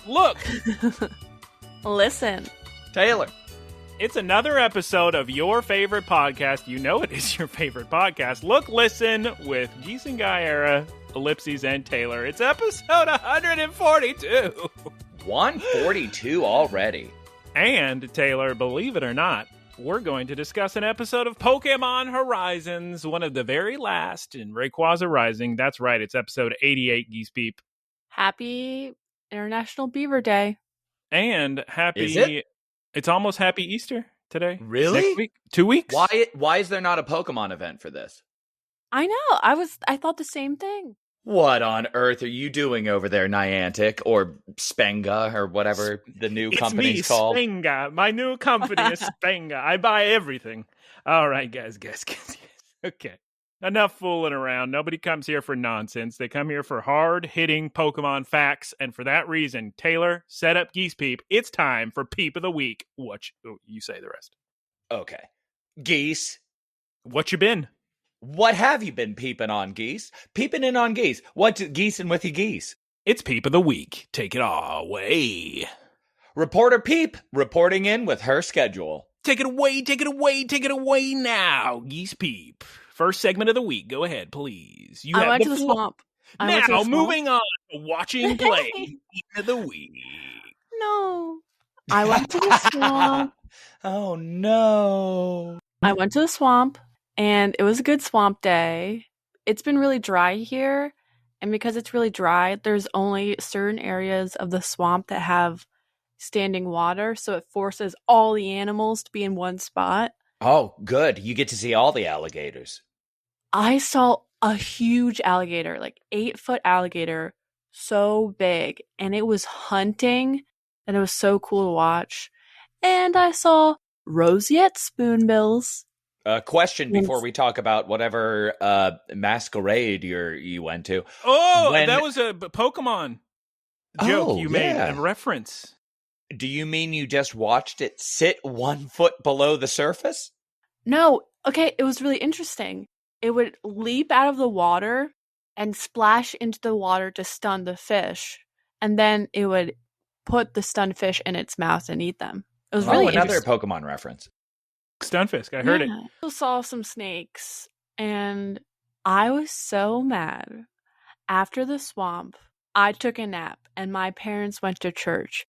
Look! Listen. Taylor. It's another episode of your favorite podcast. You know it is your favorite podcast. Look, listen with Geese Guyera, Ellipses, and Taylor. It's episode 142. 142 already. And, Taylor, believe it or not, we're going to discuss an episode of Pokémon Horizons, one of the very last in Rayquaza Rising. That's right, it's episode 88, Geese Peep. Happy International Beaver Day. And happy... Is it? It's almost Happy Easter today. Really? Next week? 2 weeks? Why is there not a Pokemon event for this? I know. I thought the same thing. What on earth are you doing over there, Niantic or Spenga or whatever the new company's called? It's me, Spenga. My new company is Spenga. I buy everything. All right, guys. Okay. Enough fooling around. Nobody comes here for nonsense. They come here for hard-hitting Pokemon facts, and for that reason, Taylor, set up Geese Peep. It's time for Peep of the Week. You say the rest. Okay. Geese. What you been? What have you been peeping on, Geese? Peeping in on Geese. What's geesin with you, Geese? It's Peep of the Week. Take it all away. Reporter Peep reporting in with her schedule. Take it away now, Geese Peep. First segment of the week. Go ahead, please. I went to the swamp. Now, moving on to watching play of the week. No. I went to the swamp. Oh, no. I went to the swamp, and it was a good swamp day. It's been really dry here, and because it's really dry, there's only certain areas of the swamp that have standing water, so it forces all the animals to be in one spot. Oh, good. You get to see all the alligators. I saw a huge alligator, like 8-foot alligator, so big, and it was hunting, and it was so cool to watch. And I saw roseate spoonbills. Question before we talk about whatever masquerade you went to. Oh, that was a Pokemon joke you made, a reference. Do you mean you just watched it sit 1 foot below the surface? No. Okay, it was really interesting. It would leap out of the water and splash into the water to stun the fish. And then it would put the stunned fish in its mouth and eat them. It was really another interesting. Pokemon reference. Stunfisk, I heard it. I also saw some snakes, and I was so mad. After the swamp, I took a nap, and my parents went to church.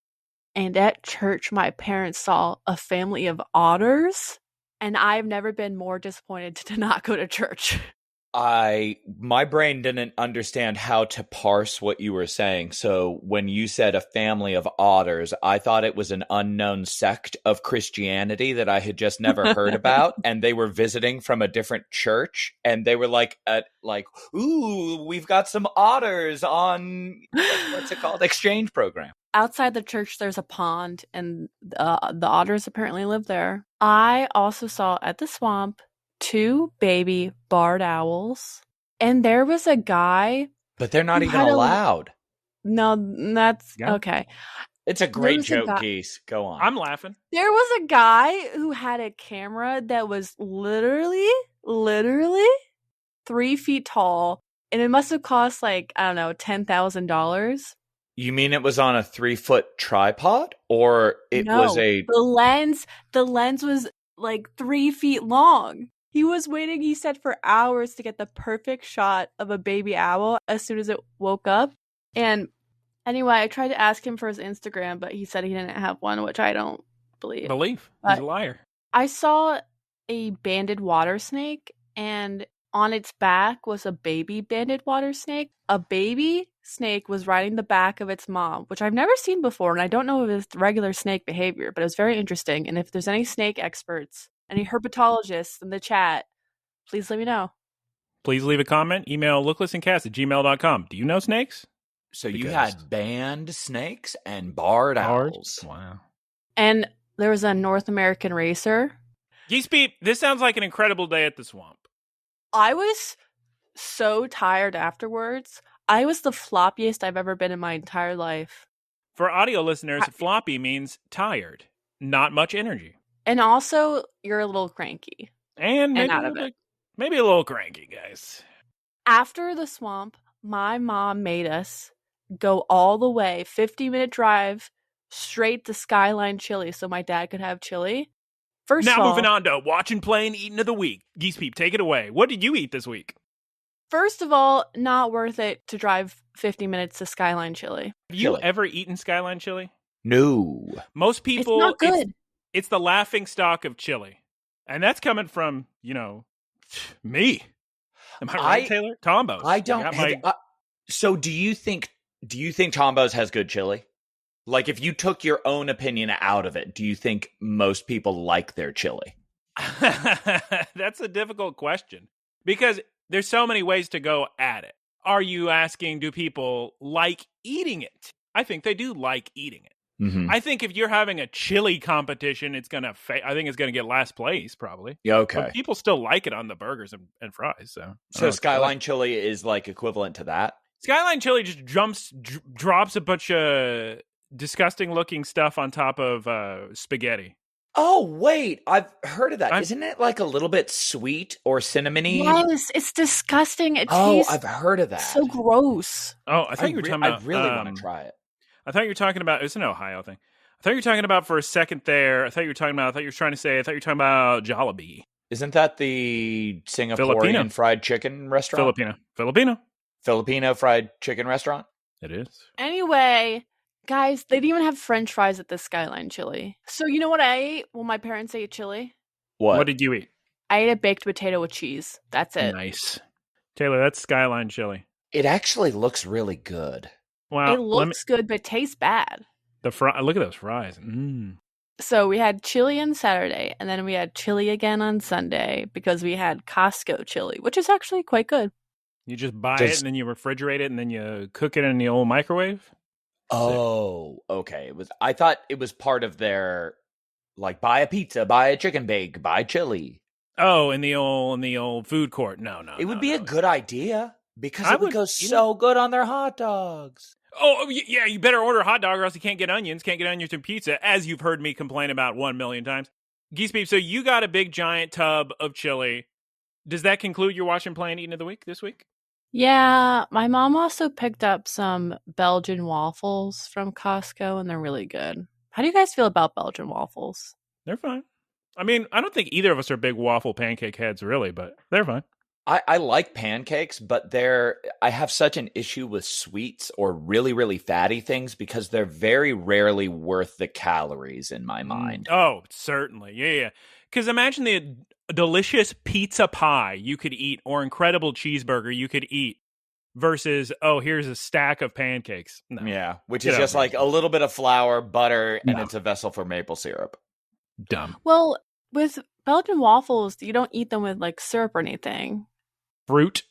And at church, my parents saw a family of otters, and I've never been more disappointed to not go to church. My brain didn't understand how to parse what you were saying. So when you said a family of otters, I thought it was an unknown sect of Christianity that I had just never heard about. And they were visiting from a different church. And they were like, ooh, we've got some otters on, what's it called? Exchange program. Outside the church, there's a pond, and the otters apparently live there. I also saw at the swamp 2 baby barred owls, and there was a guy. But they're not even allowed. No, that's okay. It's a great joke, Geese. Go on. I'm laughing. There was a guy who had a camera that was literally 3 feet tall, and it must have cost $10,000. You mean it was on a 3-foot tripod, or was a the lens was 3 feet long. He was waiting, he said, for hours to get the perfect shot of a baby owl as soon as it woke up. And anyway, I tried to ask him for his Instagram, but he said he didn't have one, which I don't believe. He's a liar. I saw a banded water snake, and on its back was a baby banded water snake. A baby snake was riding the back of its mom, which I've never seen before, and I don't know if it's regular snake behavior, but it was very interesting. And if there's any snake experts, any herpetologists in the chat, please let me know. Please leave a comment. Email looklistencast@gmail.com. Do you know snakes? So you had banned snakes and barred owls. Wow. And there was a North American racer. Geese Peep, this sounds like an incredible day at the swamp. I was so tired afterwards. I was the floppiest I've ever been in my entire life. For audio listeners, floppy means tired. Not much energy. And also, you're a little cranky. And maybe a little cranky, guys. After the swamp, my mom made us go all the way, 50-minute drive, straight to Skyline Chili so my dad could have chili. First Now of all, moving on to watching, playing, eating of the week. Geese Peep, take it away. What did you eat this week? First of all, not worth it to drive 50 minutes to Skyline Chili. Have you ever eaten Skyline chili? No. Most people, It's not good. It's the laughing stock of chili. And that's coming from, me. Am I right, Taylor? Tombo's. I don't. So do you think Tombo's has good chili? Like, if you took your own opinion out of it, do you think most people like their chili? That's a difficult question because there's so many ways to go at it. Are you asking, do people like eating it? I think they do like eating it. Mm-hmm. I think if you're having a chili competition, it's gonna. I think it's gonna get last place probably. Yeah, okay. But people still like it on the burgers and fries. So Skyline chili is like equivalent to that. Skyline chili just drops a bunch of disgusting looking stuff on top of spaghetti. Oh wait, I've heard of that. Isn't it like a little bit sweet or cinnamony? Yes, it's disgusting. It tastes I've heard of that. So gross. Oh, I think you're talking about. I really want to try it. I thought you were talking about, it's an Ohio thing. I thought you were talking about for a second there. I thought you were talking about Jollibee. Isn't that the Singaporean fried chicken restaurant? Filipino fried chicken restaurant? It is. Anyway, guys, they didn't even have French fries at the Skyline Chili. So you know what I ate when my parents ate chili? What did you eat? I ate a baked potato with cheese. That's it. Nice. Taylor, that's Skyline chili. It actually looks really good. Wow. It looks good, but tastes bad. Look at those fries. Mm. So we had chili on Saturday, and then we had chili again on Sunday because we had Costco chili, which is actually quite good. You just buy it, and then you refrigerate it, and then you cook it in the old microwave? Oh, okay. I thought it was part of their, like, buy a pizza, buy a chicken bake, buy chili. Oh, in the old food court. No. It would be a good idea because it would go so good on their hot dogs. Oh, yeah, you better order a hot dog or else you can't get onions in pizza, as you've heard me complain about 1 million times. Geese Peep, so you got a big giant tub of chili. Does that conclude your watching, playing, eating of the week this week? Yeah, my mom also picked up some Belgian waffles from Costco, and they're really good. How do you guys feel about Belgian waffles? They're fine. I mean, I don't think either of us are big waffle pancake heads, really, but they're fine. I like pancakes, but I have such an issue with sweets or really, really fatty things because they're very rarely worth the calories in my mind. Oh, certainly. Yeah. Because imagine the delicious pizza pie you could eat or incredible cheeseburger you could eat versus, here's a stack of pancakes. No. Yeah, which is just like a little bit of flour, butter, and it's a vessel for maple syrup. Dumb. Well, with Belgian waffles, you don't eat them with like syrup or anything. Fruit.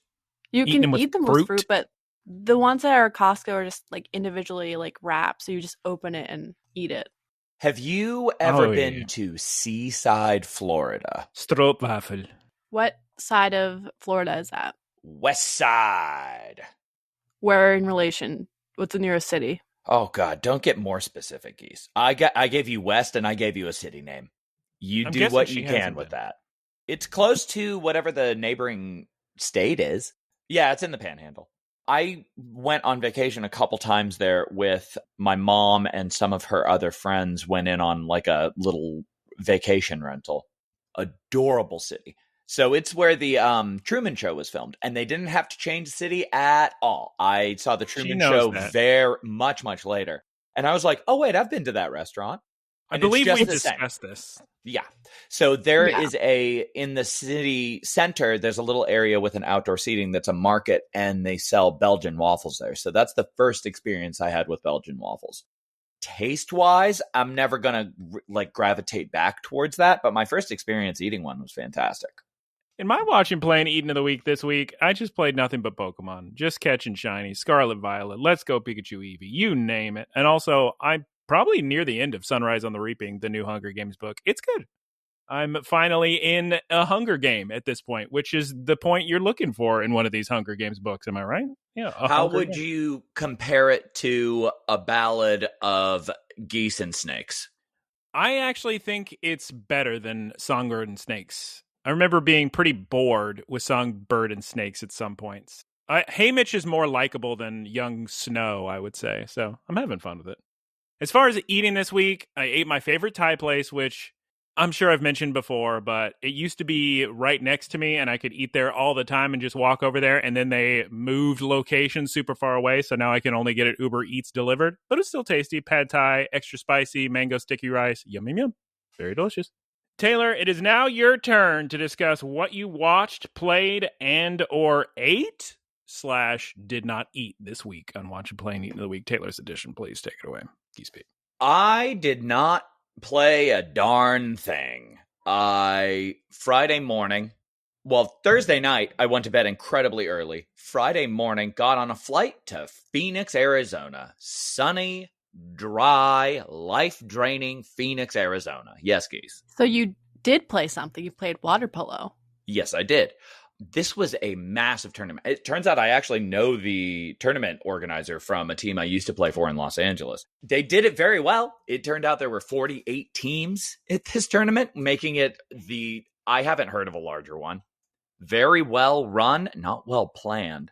You can eat them with fruit, but the ones that are at Costco are just like individually like wrapped, so you just open it and eat it. Have you ever been to Seaside, Florida? Stroopwafel. What side of Florida is that? West Side. Where in relation? What's the nearest city? Oh God, don't get more specific, Geese. I gave you West and I gave you a city name. You do what you can with that. It's close to whatever the neighboring state is. Yeah, it's in the Panhandle. I went on vacation a couple times there with my mom and some of her other friends. Went in on like a little vacation rental. Adorable city. So it's where the Truman Show was filmed, and they didn't have to change the city at all. I saw the Truman Show very much later, and I was like, "Oh wait, I've been to that restaurant." And I believe we discussed this. Yeah. So there is in the city center, there's a little area with an outdoor seating that's a market, and they sell Belgian waffles there. So that's the first experience I had with Belgian waffles. Taste-wise, I'm never going to gravitate back towards that, but my first experience eating one was fantastic. In my watching, playing, eating of the week this week, I just played nothing but Pokemon. Just catching shiny, Scarlet Violet, Let's Go Pikachu Eevee, you name it. And also, I'm probably near the end of Sunrise on the Reaping, the new Hunger Games book. It's good. I'm finally in a Hunger Game at this point, which is the point you're looking for in one of these Hunger Games books. Am I right? Yeah. How would you compare it to a ballad of geese and snakes? I actually think it's better than Songbird and Snakes. I remember being pretty bored with Songbird and Snakes at some points. Haymitch is more likable than young Snow, I would say. So I'm having fun with it. As far as eating this week, I ate my favorite Thai place, which I'm sure I've mentioned before, but it used to be right next to me and I could eat there all the time and just walk over there. And then they moved locations super far away. So now I can only get it Uber Eats delivered, but it's still tasty. Pad Thai, extra spicy, mango sticky rice. Yum, yum, yum. Very delicious. Taylor, it is now your turn to discuss what you watched, played, and or ate / did not eat this week on Watchin, Playin, Eatin of the Week. Taylor's edition, please take it away. Geese Peep. I did not play a darn thing. Thursday night, I went to bed incredibly early. Friday morning, got on a flight to Phoenix, Arizona. Sunny, dry, life-draining Phoenix, Arizona. Yes, Geese. So you did play something. You played water polo. Yes, I did. This was a massive tournament. It turns out I actually know the tournament organizer from a team I used to play for in Los Angeles. They did it very well. It turned out there were 48 teams at this tournament, making it I haven't heard of a larger one. Very well run, not well planned.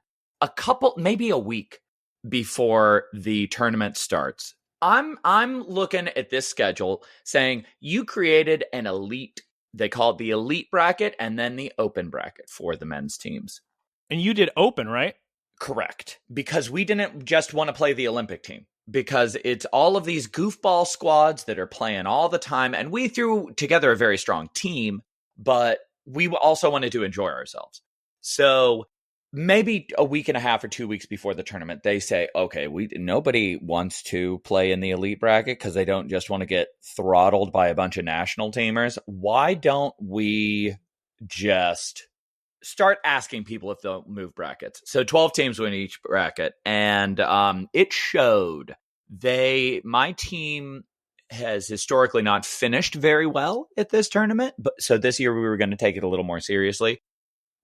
Maybe a week before the tournament starts. I'm looking at this schedule saying you created an elite. They call it the elite bracket and then the open bracket for the men's teams. And you did open, right? Correct. Because we didn't just want to play the Olympic team. Because it's all of these goofball squads that are playing all the time. And we threw together a very strong team, but we also wanted to enjoy ourselves. So maybe a week and a half or 2 weeks before the tournament, they say, okay, nobody wants to play in the elite bracket because they don't just want to get throttled by a bunch of national teamers. Why don't we just start asking people if they'll move brackets? So 12 teams win each bracket, and it showed. My team has historically not finished very well at this tournament, but so this year we were going to take it a little more seriously.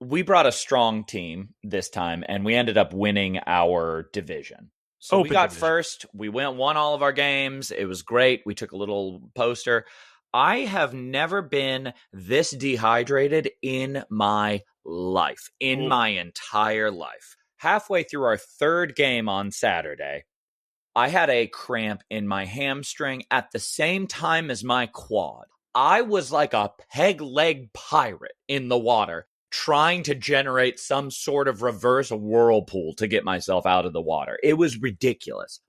We brought a strong team this time, and we ended up winning our division. So we got first. We won all of our games. It was great. We took a little poster. I have never been this dehydrated in my life, my entire life. Halfway through our third game on Saturday, I had a cramp in my hamstring at the same time as my quad. I was like a peg-leg pirate in the water, trying to generate some sort of reverse whirlpool to get myself out of the water. It was ridiculous.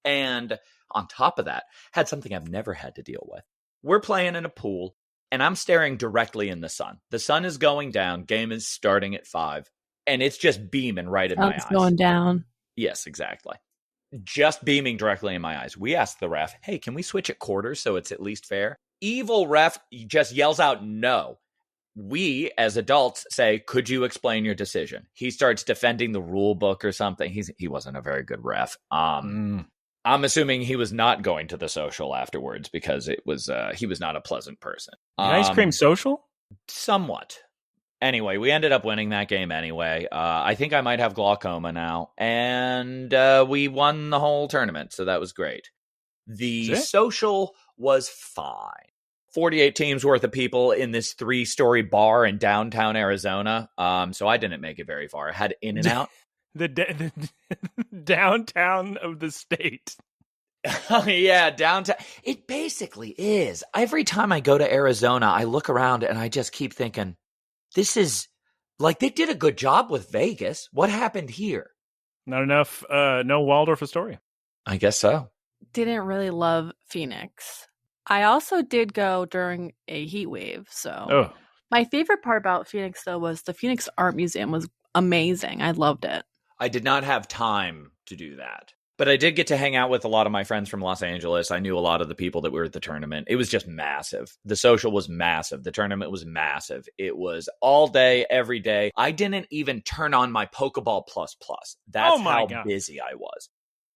And on top of that, had something I've never had to deal with. We're playing in a pool, and I'm staring directly in the sun. The sun is going down. Game is starting at 5, and it's just beaming right in my eyes. Going down. Yes, exactly. Just beaming directly in my eyes. We asked the ref, hey, can we switch at quarters so it's at least fair? Evil ref just yells out no. We, as adults, say, could you explain your decision? He starts defending the rule book or something. He wasn't a very good ref. I'm assuming he was not going to the social afterwards because he was not a pleasant person. Ice cream social? Somewhat. Anyway, we ended up winning that game anyway. I think I might have glaucoma now. And we won the whole tournament, so that was great. The social was fine. 48 teams worth of people in this 3-story bar in downtown Arizona. So I didn't make it very far. I had In-N-Out. the downtown of the state. Yeah, downtown. It basically is. Every time I go to Arizona, I look around and I just keep thinking, this is like they did a good job with Vegas. What happened here? Not enough. No Waldorf Astoria. I guess so. Didn't really love Phoenix. I also did go during a heat wave. So my favorite part about Phoenix, though, was the Phoenix Art Museum was amazing. I loved it. I did not have time to do that. But I did get to hang out with a lot of my friends from Los Angeles. I knew a lot of the people that were at the tournament. It was just massive. The social was massive. The tournament was massive. It was all day, every day. I didn't even turn on my Pokeball Plus Plus. That's how busy I was.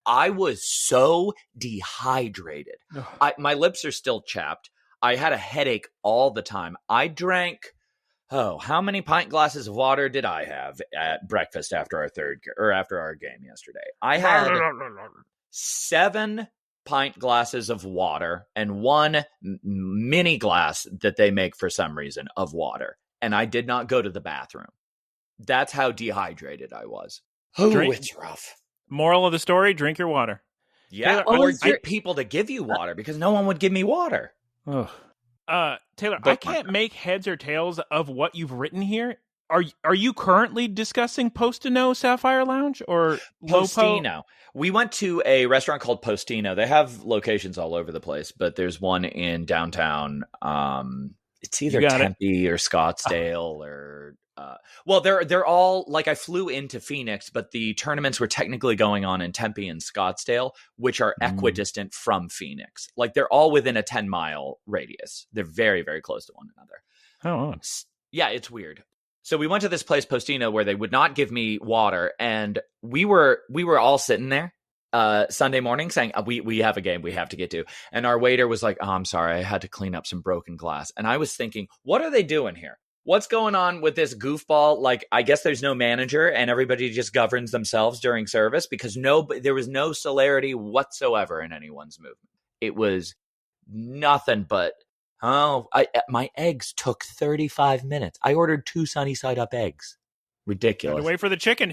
I was so dehydrated. My lips are still chapped. I had a headache all the time. I drank, how many pint glasses of water did I have at breakfast after our game yesterday? I had 7 pint glasses of water and 1 mini glass that they make for some reason of water. And I did not go to the bathroom. That's how dehydrated I was. Oh, it's rough. Moral of the story, drink your water. Yeah, Taylor, or get people to give you water because no one would give me water. Taylor, But I can't make heads or tails of what you've written here. Are you currently discussing Postino Sapphire Lounge or Postino? We went to a restaurant called Postino. They have locations all over the place, but there's one in downtown. It's either Tempe or Scottsdale or well, they're all like I flew into Phoenix, but the tournaments were technically going on in Tempe and Scottsdale, which are equidistant from Phoenix. Like they're all within a 10-mile radius. They're very, very close to one another. Oh, yeah, it's weird. So we went to this place, Postino, where they would not give me water, and we were all sitting there Sunday morning saying, we have a game we have to get to. And our waiter was like, oh, I'm sorry, I had to clean up some broken glass. And I was thinking, what are they doing here? What's going on with this goofball? Like, I guess there's no manager and everybody just governs themselves during service because there was no celerity whatsoever in anyone's movement. It was nothing but, my eggs took 35 minutes. I ordered 2 sunny side up eggs. Ridiculous. Wait for the chicken.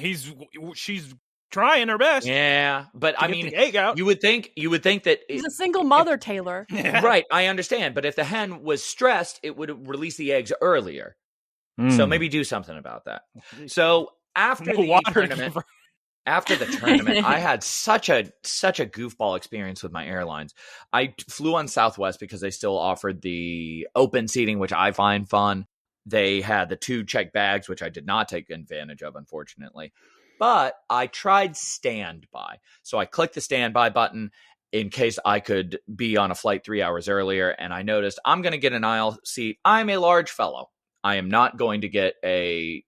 She's trying her best. Yeah, but I mean, the egg out. You would think that he's a single mother, Taylor. Right, I understand. But if the hen was stressed, it would release the eggs earlier. So maybe do something about that. So after the tournament, I had such a goofball experience with my airlines. I flew on Southwest because they still offered the open seating, which I find fun. They had the 2 checked bags, which I did not take advantage of, unfortunately. But I tried standby. So I clicked the standby button in case I could be on a flight 3 hours earlier. And I noticed I'm going to get an aisle seat. I'm a large fellow. I am not going to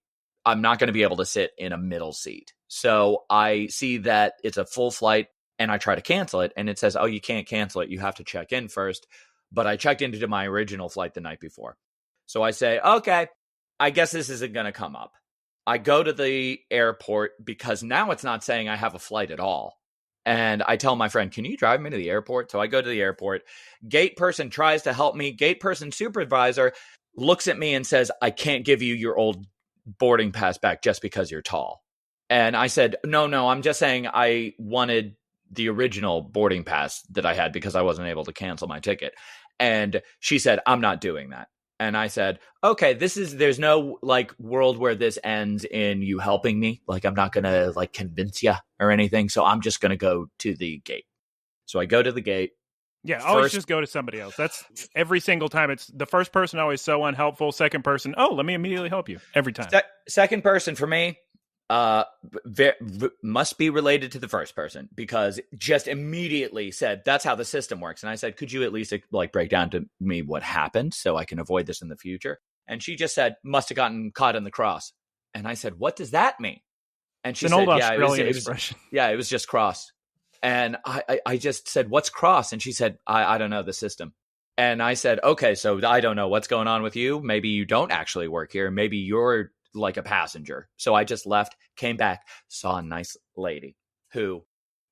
I'm not going to be able to sit in a middle seat. So I see that it's a full flight and I try to cancel it. And it says, oh, you can't cancel it. You have to check in first. But I checked into my original flight the night before. So I say, okay, I guess this isn't going to come up. I go to the airport because now it's not saying I have a flight at all. And I tell my friend, can you drive me to the airport? So I go to the airport. Gate person tries to help me. Gate person supervisor looks at me and says, I can't give you your old boarding pass back just because you're tall. And I said, no, I'm just saying I wanted the original boarding pass that I had because I wasn't able to cancel my ticket. And she said, I'm not doing that. And I said, okay, there's no like world where this ends in you helping me. Like, I'm not going to like convince you or anything. So I'm just going to go to the gate. So I go to the gate. Yeah, always just go to somebody else. That's every single time. It's the first person always so unhelpful. Second person, let me immediately help you every time. Second person for me must be related to the first person because just immediately said, that's how the system works. And I said, could you at least like break down to me what happened so I can avoid this in the future? And she just said, must have gotten caught in the cross. And I said, what does that mean? And she said, old Australian expression. It was just cross. And I just said, what's cross? And she said, I don't know the system. And I said, okay, so I don't know what's going on with you. Maybe you don't actually work here. Maybe you're like a passenger. So I just left, came back, saw a nice lady who,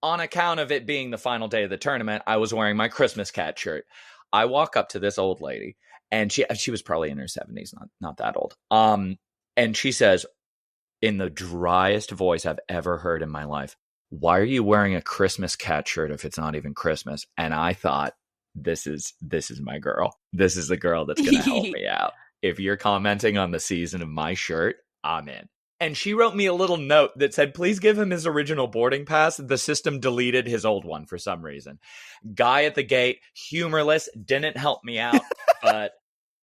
on account of it being the final day of the tournament, I was wearing my Christmas cat shirt. I walk up to this old lady and she was probably in her 70s, not that old. And she says, in the driest voice I've ever heard in my life, why are you wearing a Christmas cat shirt if it's not even Christmas? And I thought, this is my girl. This is the girl that's going to help me out. If you're commenting on the season of my shirt, I'm in. And she wrote me a little note that said, please give him his original boarding pass. The system deleted his old one for some reason. Guy at the gate, humorless, didn't help me out, but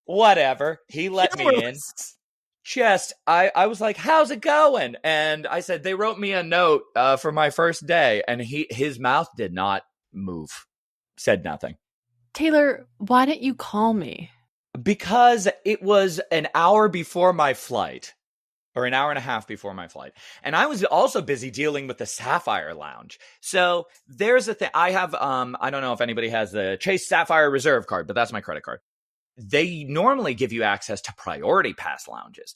whatever. He let me in. I was like, how's it going? And I said, they wrote me a note for my first day. And his mouth did not move, said nothing. Taylor, why didn't you call me? Because it was an hour before my flight. Or an hour and a half before my flight. And I was also busy dealing with the Sapphire Lounge. So there's a thing. I have, I don't know if anybody has the Chase Sapphire Reserve card, but that's my credit card. They normally give you access to priority pass lounges.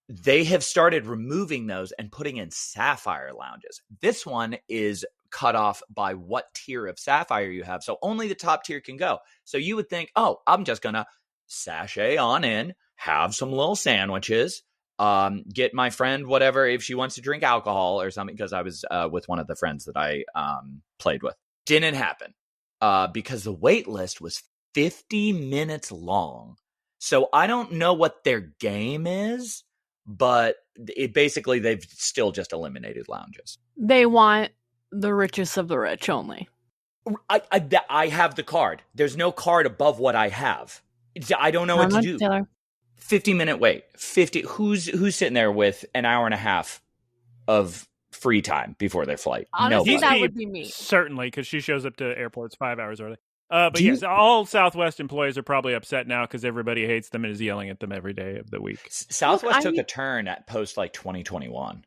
They have started removing those and putting in Sapphire lounges. This one is cut off by what tier of Sapphire you have. So only the top tier can go. So you would think, I'm just going to sashay on in, have some little sandwiches, get my friend whatever if she wants to drink alcohol or something, because I was with one of the friends that I played with. Didn't happen because the wait list was 50 minutes long. So I don't know what their game is, but basically they've still just eliminated lounges. They want the richest of the rich only. I have the card. There's no card above what I have. I don't know what to do. Taylor? 50-minute wait. 50. Who's sitting there with an hour and a half of free time before their flight? Honestly, Nobody. that would be me. Certainly, because she shows up to airports 5 hours early. But yes, all Southwest employees are probably upset now because everybody hates them and is yelling at them every day of the week. Southwest took a turn at post 2021.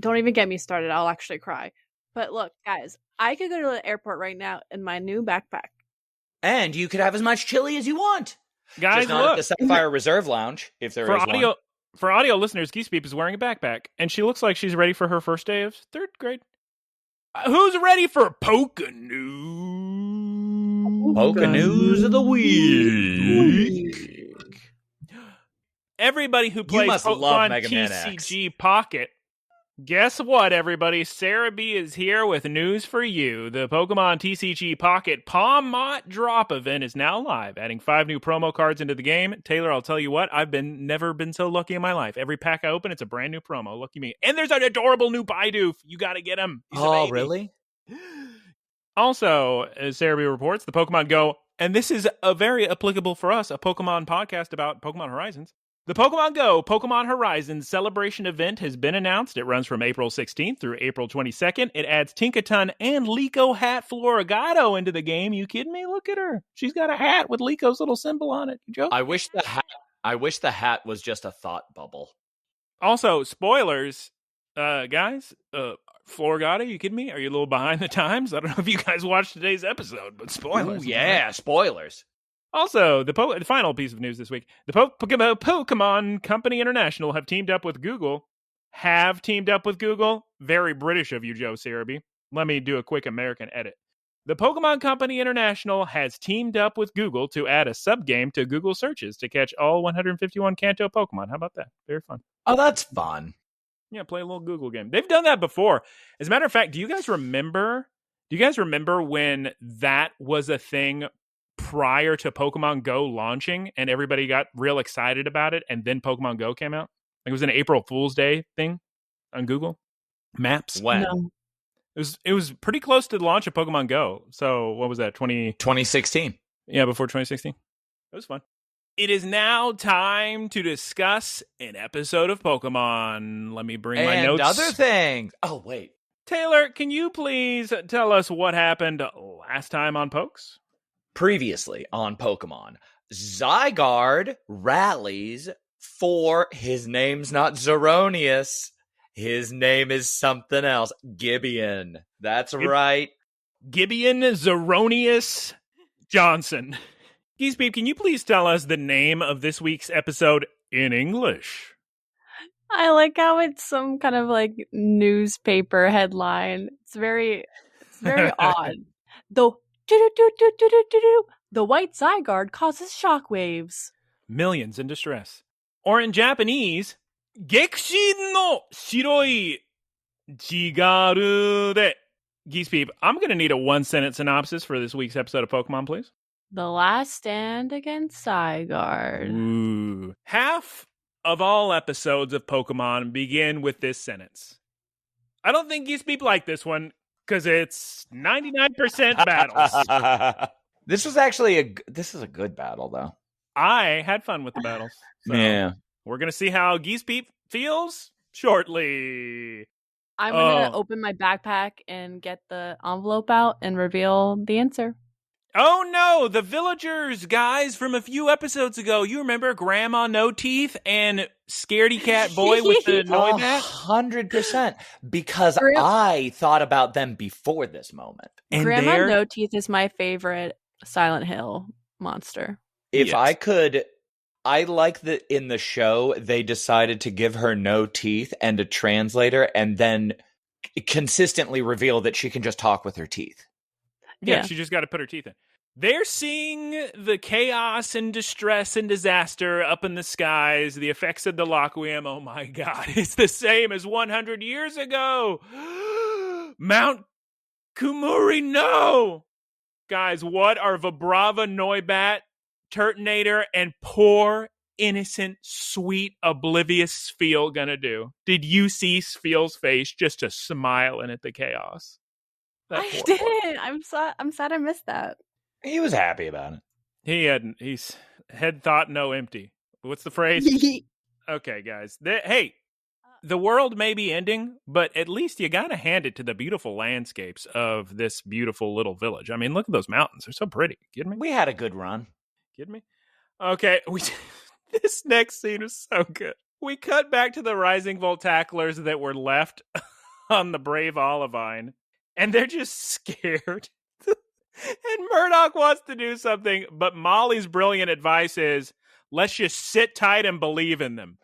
Don't even get me started. I'll actually cry. But look, guys, I could go to the airport right now in my new backpack. And you could have as much chili as you want. Guys, just not look. at the Sapphire Reserve Lounge, if there is one. For audio listeners, Geese Peep is wearing a backpack, and she looks like she's ready for her first day of 3rd grade. Who's ready for Poké-news? Poké-news of the week. Everybody who plays Pokemon TCG Pocket, guess what, everybody? Sarah B is here with news for you. The Pokemon TCG Pocket Palm Mott Drop event is now live, adding 5 new promo cards into the game. Taylor, I'll tell you what, I've never been so lucky in my life. Every pack I open, it's a brand new promo. Lucky me. And there's an adorable new Bidoof. You got to get him. He's oh, really? Also, as Sarah B reports, the Pokemon Go, and this is a very applicable for us, a Pokemon podcast about Pokemon Horizons. The Pokemon Go Pokemon Horizons celebration event has been announced. It runs from April 16th through April 22nd. It adds Tinkaton and Liko Hat Floragato into the game. You kidding me? Look at her. She's got a hat with Liko's little symbol on it. You joke? I wish the hat was just a thought bubble. Also, spoilers, guys. Floragato, you kidding me? Are you a little behind the times? I don't know if you guys watched today's episode, but spoilers. Ooh, yeah, spoilers. Also, the final piece of news this week, the Pokémon Company International have teamed up with Google. Very British of you, Joe Sarabi. Let me do a quick American edit. The Pokemon Company International has teamed up with Google to add a sub-game to Google searches to catch all 151 Kanto Pokemon. How about that? Very fun. Oh, that's fun. Yeah, play a little Google game. They've done that before. As a matter of fact, do you guys remember when that was a thing prior to Pokemon Go launching and everybody got real excited about it, and then Pokemon Go came out? Like, it was an April Fool's Day thing on Google Maps. When? No. It was pretty close to the launch of Pokemon Go. So what was that? 2016. Yeah, before 2016. It was fun. It is now time to discuss an episode of Pokemon. Let me bring my notes. And other things. Oh, wait. Taylor, can you please tell us what happened last time on Pokes? Previously on Pokemon, Zygarde rallies for his name's not Zeronius. His name is something else. Gibeon. That's right. Gibeon Zeronius Johnson. Geese Peep, can you please tell us the name of this week's episode in English? I like how it's some kind of like newspaper headline. It's very odd. The white Zygarde causes shockwaves. Millions in distress. Or in Japanese, Gekushin no shiroi jigaru de. Geese Peep, I'm going to need a 1-sentence synopsis for this week's episode of Pokemon, please. The last stand against Zygarde. Ooh. Half of all episodes of Pokemon begin with this sentence. I don't think Geese Peep like this one because it's 99% battles. This is a good battle, though. I had fun with the battles. So yeah. We're going to see how Geese Peep feels shortly. I'm going to open my backpack and get the envelope out and reveal the answer. Oh no, the villagers, guys, from a few episodes ago. You remember Grandma No Teeth and Scaredy Cat Boy with the Noibat? 100%. Because I thought about them before this moment. And Grandma No Teeth is my favorite Silent Hill monster. If I could, I like that in the show, they decided to give her no teeth and a translator and then consistently reveal that she can just talk with her teeth. Yeah, she just got to put her teeth in. They're seeing the chaos and distress and disaster up in the skies, the effects of the Laqua. Oh my God, it's the same as 100 years ago. Mount Kumuri, no! Guys, what are Vibrava, Noibat, Turtonator, and poor, innocent, sweet, oblivious Spheal gonna do? Did you see Spheal's face just a smiling at the chaos? I didn't. I'm sad I missed that. He was happy about it. He's head thought no empty. What's the phrase? Okay, guys. The world may be ending, but at least you gotta hand it to the beautiful landscapes of this beautiful little village. I mean, look at those mountains. They're so pretty. Kidding me? We had a good run. Kidding me? Okay, this next scene is so good. We cut back to the Rising Voltaclers that were left on the Brave Olivine, and they're just scared. And Murdoch wants to do something, but Molly's brilliant advice is, let's just sit tight and believe in them.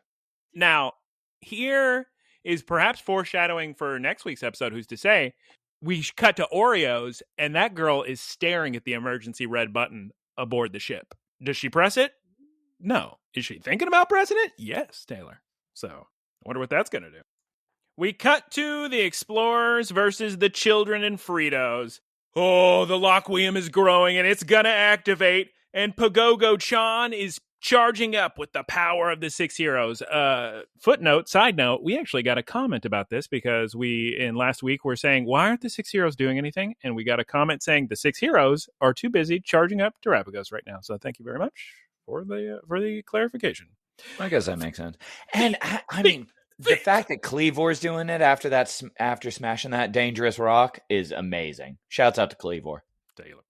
Now, here is perhaps foreshadowing for next week's episode, who's to say. We cut to Oreos, and that girl is staring at the emergency red button aboard the ship. Does she press it? No. Is she thinking about pressing it? Yes, Taylor. So, I wonder what that's going to do. We cut to the explorers versus the children and Fritos. Oh, the Lockweum is growing, and it's going to activate, and Pagogo-chan is charging up with the power of the 6 heroes. Footnote, side note, we actually got a comment about this because in last week were saying, why aren't the 6 heroes doing anything? And we got a comment saying the 6 heroes are too busy charging up Terapagos right now. So thank you very much for the clarification. I guess that makes sense. And I mean, the fact that Cleavor's doing it after smashing that dangerous rock is amazing. Shouts out to Cleavor. Taylor.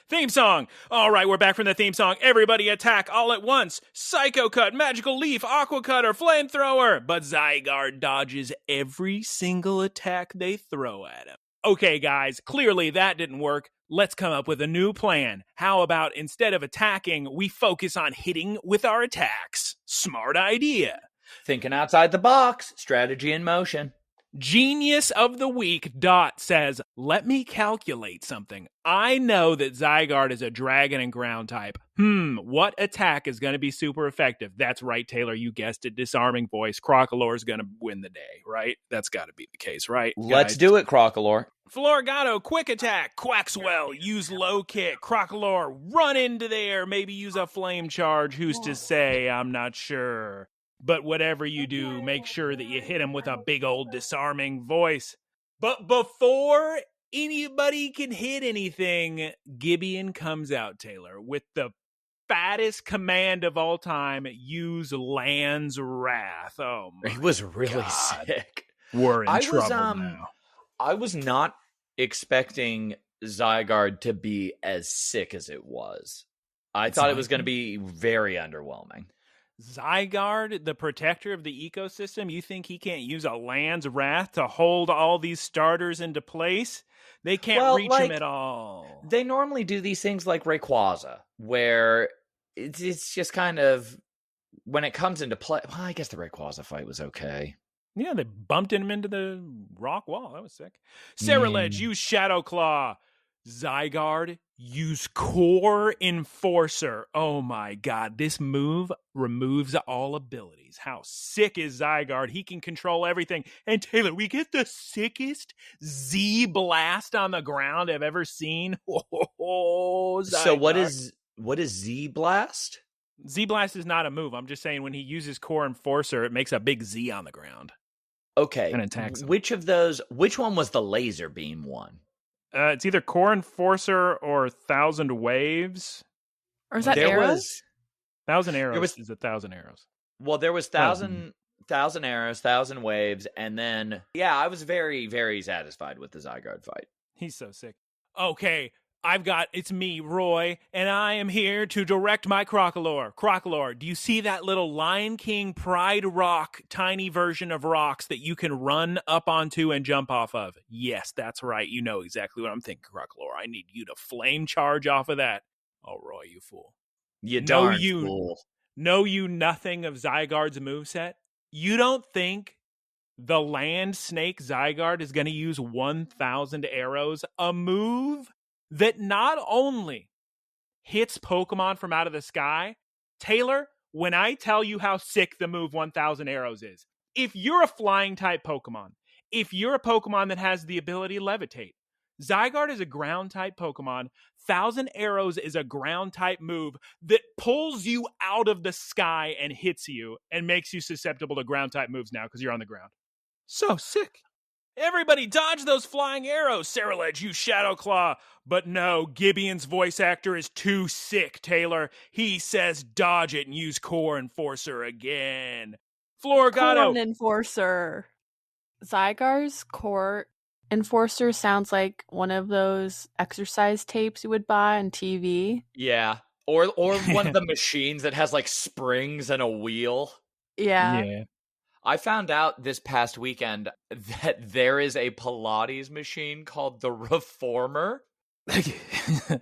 Theme song. All right, we're back from the theme song. Everybody attack all at once. Psycho Cut, Magical Leaf, Aqua Cutter, Flamethrower. But Zygarde dodges every single attack they throw at him. Okay, guys, clearly that didn't work. Let's come up with a new plan. How about instead of attacking, we focus on hitting with our attacks? Smart idea. Thinking outside the box. Strategy in motion. Genius of the Week Dot says, let me calculate something. I know that Zygarde is a dragon and ground type. What attack is going to be super effective? That's right, Taylor, you guessed it. Disarming voice. Crocalor is going to win the day, right? That's got to be the case, right? Let's do it, Crocalor. Florigato, quick attack. Quaxwell, use low kick. Crocalor, run into there. Maybe use a flame charge. Who's to say? I'm not sure. But whatever you do, make sure that you hit him with a big old disarming voice. But before anybody can hit anything, Gibeon comes out, Taylor, with the fattest command of all time, use Land's Wrath. Oh my It was really God. sick. We're in trouble now. I was not expecting Zygarde to be as sick as it was. I thought it was going to be very underwhelming. Zygarde, the protector of the ecosystem, you think he can't use a Land's Wrath to hold all these starters into place? They can't reach him at all. They normally do these things like Rayquaza, where it's just kind of, when it comes into play, well, I guess the Rayquaza fight was okay. Yeah, they bumped him into the rock wall. That was sick. Ceruledge, use Shadow Claw. Zygarde, use Core Enforcer. Oh my God, this move removes all abilities. How sick is Zygarde? He can control everything. And Taylor, we get the sickest Z-Blast on the ground I've ever seen. Oh, so what is Z-Blast? Z-Blast is not a move. I'm just saying when he uses Core Enforcer, it makes a big Z on the ground. Okay. And attacks him. Which one was the laser beam one? It's either Core Enforcer or 1,000 Waves. Or is that arrows? 1,000 Arrows is 1,000 arrows. Well, there was 1,000 arrows, 1,000 waves, and then, yeah, I was very, very satisfied with the Zygarde fight. He's so sick. Okay, it's me, Roy, and I am here to direct my Crocalor. Crocalor, do you see that little Lion King Pride Rock tiny version of rocks that you can run up onto and jump off of? Yes, that's right. You know exactly what I'm thinking, Crocalor. I need you to flame charge off of that. Oh, Roy, you fool. You darn fool. Know you nothing of Zygarde's moveset? You don't think the Land Snake Zygarde is going to use 1,000 arrows? A move that not only hits Pokemon from out of the sky. Taylor, when I tell you how sick the move 1000 Arrows is, if you're a flying type Pokemon, if you're a Pokemon that has the ability to levitate, Zygarde is a ground type Pokemon. 1000 Arrows is a ground type move that pulls you out of the sky and hits you and makes you susceptible to ground type moves now because you're on the ground. So sick. Everybody dodge those flying arrows, Ceruledge, you Shadow Claw. But no, Gibbion's voice actor is too sick, Taylor. He says dodge it and use Core Enforcer again. Florigato. Core Enforcer. Zygarde's Core Enforcer sounds like one of those exercise tapes you would buy on TV. Yeah. Or one of the machines that has like springs and a wheel. Yeah. I found out this past weekend that there is a Pilates machine called the Reformer,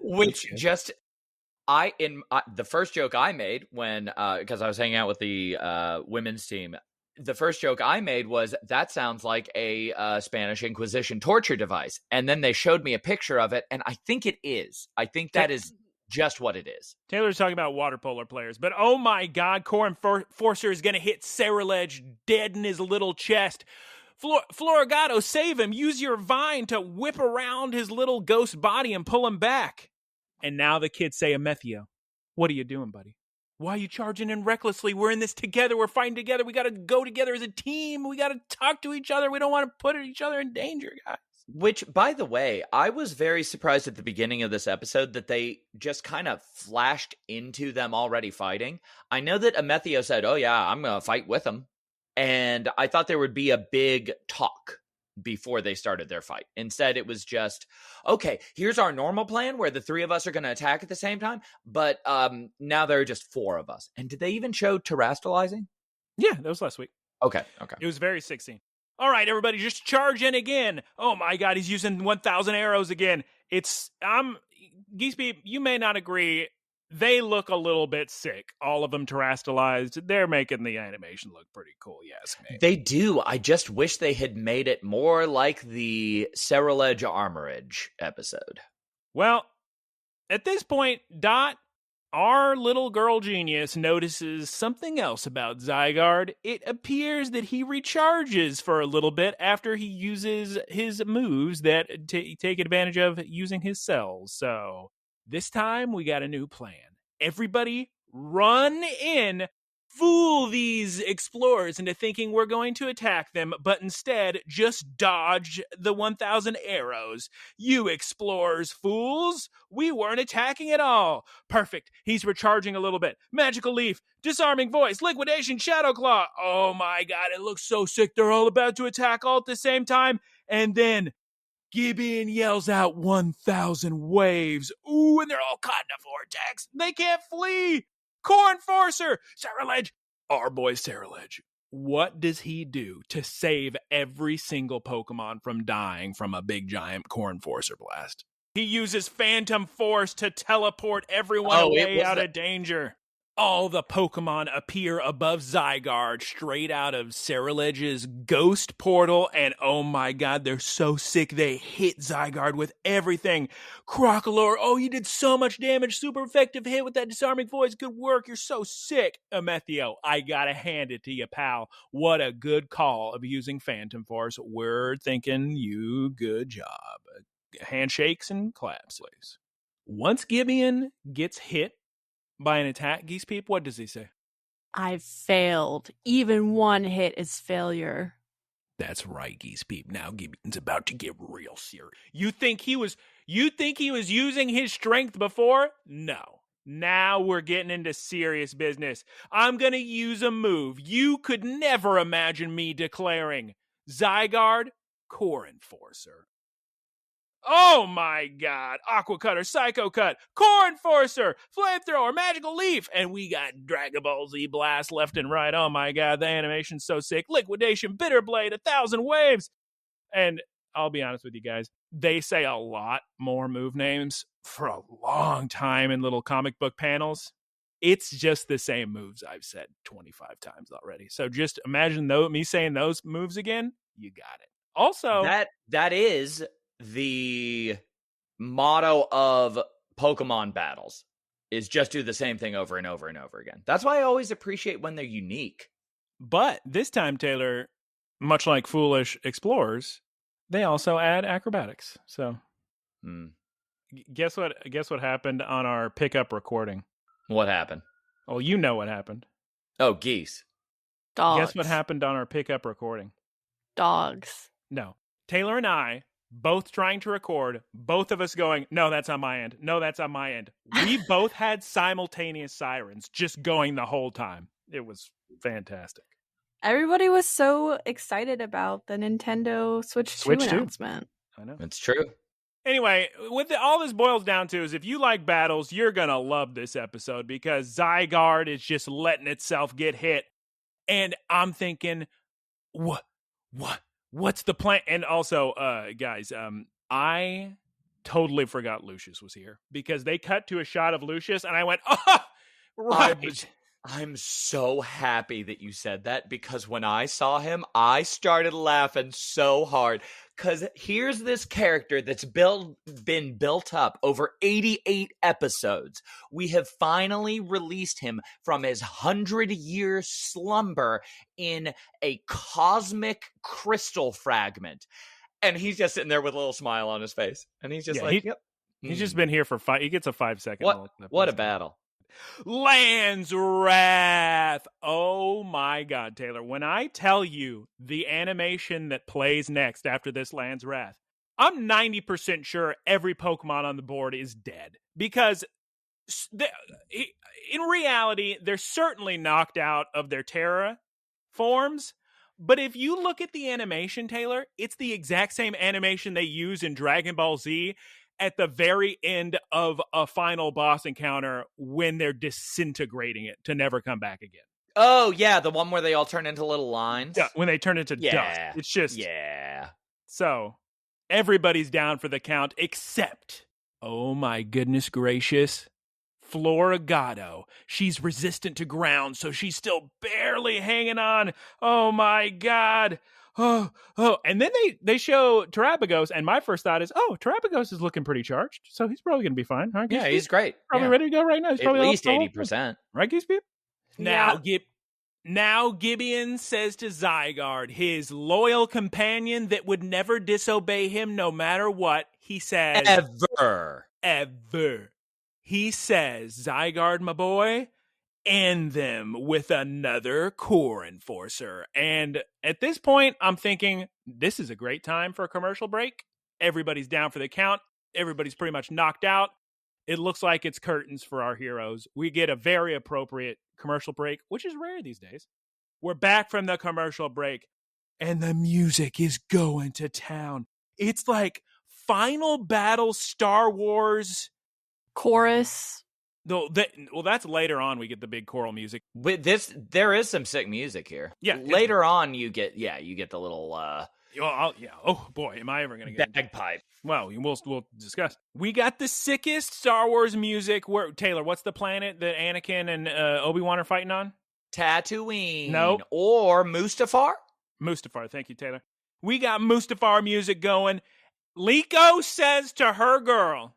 which just the first joke I made when because I was hanging out with the women's team. The first joke I made was that sounds like a Spanish Inquisition torture device, and then they showed me a picture of it, and I think it is. I think that is just what it is. Taylor's talking about water polo players, but oh my god, Core Enforcer is going to hit Ceruledge dead in his little chest. Florigato, save him. Use your vine to whip around his little ghost body and pull him back. And now the kids say, Amethio, what are you doing, buddy? Why are you charging in recklessly? We're in this together. We're fighting together. We got to go together as a team. We got to talk to each other. We don't want to put each other in danger, guys. Which, by the way, I was very surprised at the beginning of this episode that they just kind of flashed into them already fighting. I know that Amethio said, oh yeah, I'm going to fight with them. And I thought there would be a big talk before they started their fight. Instead, it was just, okay, here's our normal plan where the three of us are going to attack at the same time. But now there are just four of us. And did they even show terastallizing? Yeah, that was last week. Okay. It was very 16. All right, everybody, just charge in again. Oh my god, he's using 1000 arrows again. Geese Peep, you may not agree. They look a little bit sick. All of them terastallized. They're making the animation look pretty cool, yes, mate. They do. I just wish they had made it more like the Ceruledge Armorage episode. Well, at this point, Dot, our little girl genius, notices something else about Zygarde. It appears that he recharges for a little bit after he uses his moves that take advantage of using his cells. So this time we got a new plan. Everybody run in, fool these explorers into thinking we're going to attack them, but instead just dodge the 1000 arrows. You explorers fools! We weren't attacking at all. Perfect. He's recharging a little bit. Magical Leaf, Disarming Voice, Liquidation, Shadow Claw. Oh my god, it looks so sick. They're all about to attack all at the same time. And then Gibbon yells out 1000 waves. Ooh, and they're all caught in a vortex. They can't flee. Core Enforcer, Ceruledge, our boy Ceruledge. What does he do to save every single Pokemon from dying from a big giant Core Enforcer blast? He uses Phantom Force to teleport everyone away out of danger. All the Pokemon appear above Zygarde straight out of Ceruledge's ghost portal, and oh my god, they're so sick they hit Zygarde with everything. Crocalor, oh, you did so much damage, super effective hit with that Disarming Voice, good work, you're so sick. Amethio, I gotta hand it to you, pal. What a good call of using Phantom Force. We're thinking you good job. Handshakes and claps, please. Once Gibbon gets hit by an attack, Geese Peep, what does he say? I've failed. Even one hit is failure. That's right, Geese Peep. Now Gibbon's about to get real serious. You think he was using his strength before? No. Now we're getting into serious business. I'm gonna use a move you could never imagine me declaring. Zygarde, Core Enforcer. Oh my god. Aqua Cutter, Psycho Cut, Core Enforcer, Flamethrower, Magical Leaf, and we got Dragon Ball Z Blast left and right. Oh my god, the animation's so sick. Liquidation, Bitter Blade, 1000 waves. And I'll be honest with you guys, they say a lot more move names for a long time in little comic book panels. It's just the same moves I've said 25 times already. So just imagine me saying those moves again. You got it. Also, that is the motto of Pokemon battles. is just do the same thing over and over and over again. That's why I always appreciate when they're unique. But this time, Taylor, much like Foolish Explorers, they also add acrobatics. So, guess what happened on our pickup recording? What happened? Oh, you know what happened. Oh, geese. Dogs. Guess what happened on our pickup recording? Dogs. No. Taylor and I, both trying to record, both of us going, no, that's on my end. No, that's on my end. We both had simultaneous sirens just going the whole time. It was fantastic. Everybody was so excited about the Nintendo Switch 2 announcement. I know. It's true. Anyway, all this boils down to is if you like battles, you're going to love this episode because Zygarde is just letting itself get hit. And I'm thinking, what's the plan? And also, guys, I totally forgot Lucius was here because they cut to a shot of Lucius and I went, oh, right. I'm so happy that you said that because when I saw him, I started laughing so hard. Because here's this character that's been built up over 88 episodes. We have finally released him from his 100-year slumber in a cosmic crystal fragment. And he's just sitting there with a little smile on his face. And he's just yep. He's just been here for 5. He gets a 5-second. What a battle. Land's Wrath. Oh my God, Taylor. When I tell you the animation that plays next after this Land's Wrath, I'm 90% sure every Pokemon on the board is dead. Because in reality, they're certainly knocked out of their Terra forms. But if you look at the animation, Taylor, it's the exact same animation they use in Dragon Ball Z at the very end of a final boss encounter when they're disintegrating it to never come back again. Oh, yeah, the one where they all turn into little lines? Yeah, when they turn into dust. It's just... Yeah. So, everybody's down for the count except, oh my goodness gracious, Floragato. She's resistant to ground, so she's still barely hanging on. Oh my God. Oh, and then they show Terrapagos, and my first thought is, Terrapagos is looking pretty charged, so he's probably going to be fine. Huh, yeah, he's great. Probably ready to go right now. He's at probably least 80%. Right, Geese Peep? Yeah. Now Gibeon says to Zygarde, his loyal companion that would never disobey him no matter what, he says... Ever. He says, Zygarde, my boy... end them with another core enforcer. And at this point, I'm thinking, this is a great time for a commercial break. Everybody's down for the count. Everybody's pretty much knocked out. It looks like it's curtains for our heroes. We get a very appropriate commercial break, which is rare these days. We're back from the commercial break, and the music is going to town. It's like Final Battle Star Wars chorus. Well, that's later on. We get the big choral music. With this, there is some sick music here. Yeah, later on, you get the little. Oh boy, am I ever going to get bagpipe? Well, we'll discuss. We got the sickest Star Wars music. Where Taylor, what's the planet that Anakin and Obi-Wan are fighting on? Tatooine. No, or Mustafar. Mustafar. Thank you, Taylor. We got Mustafar music going. Liko says to her girl,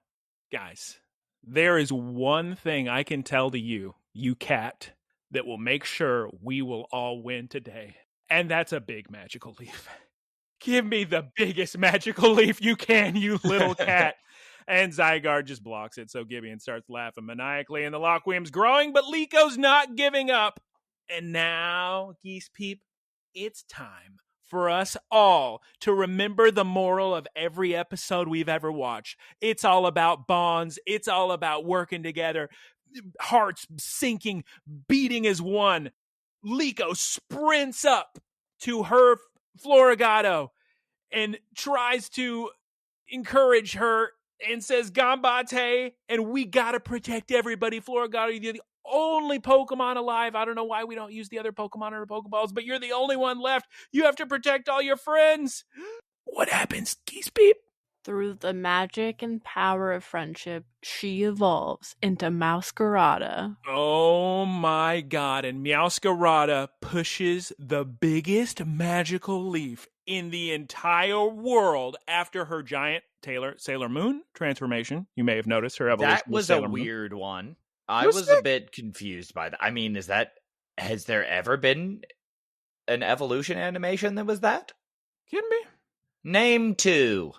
guys. There is one thing I can tell to you, you cat, that will make sure we will all win today. And that's a big magical leaf. Give me the biggest magical leaf you can, you little cat. And Zygarde just blocks it, so Gibeon starts laughing maniacally, and the Lockwium's growing, but Liko's not giving up. And now, Geese Peep, it's time for us all to remember the moral of every episode we've ever watched. It's all about bonds. It's all about working together. Hearts sinking, beating as one. Liko sprints up to her Floragato and tries to encourage her and says, Gambate, and we gotta protect everybody. Floragato, you're the only Pokemon alive. I don't know why we don't use the other Pokemon in our Pokeballs, but you're the only one left. You have to protect all your friends. What happens, Geese Peep? Through the magic and power of friendship, she evolves into Meowscarada. Oh my God. And Meowscarada pushes the biggest magical leaf in the entire world after her giant Sailor Moon transformation. You may have noticed her evolution. That was a weird one. I was a bit confused by that. I mean, has there ever been an evolution animation that was that? Kidding me? Name 2.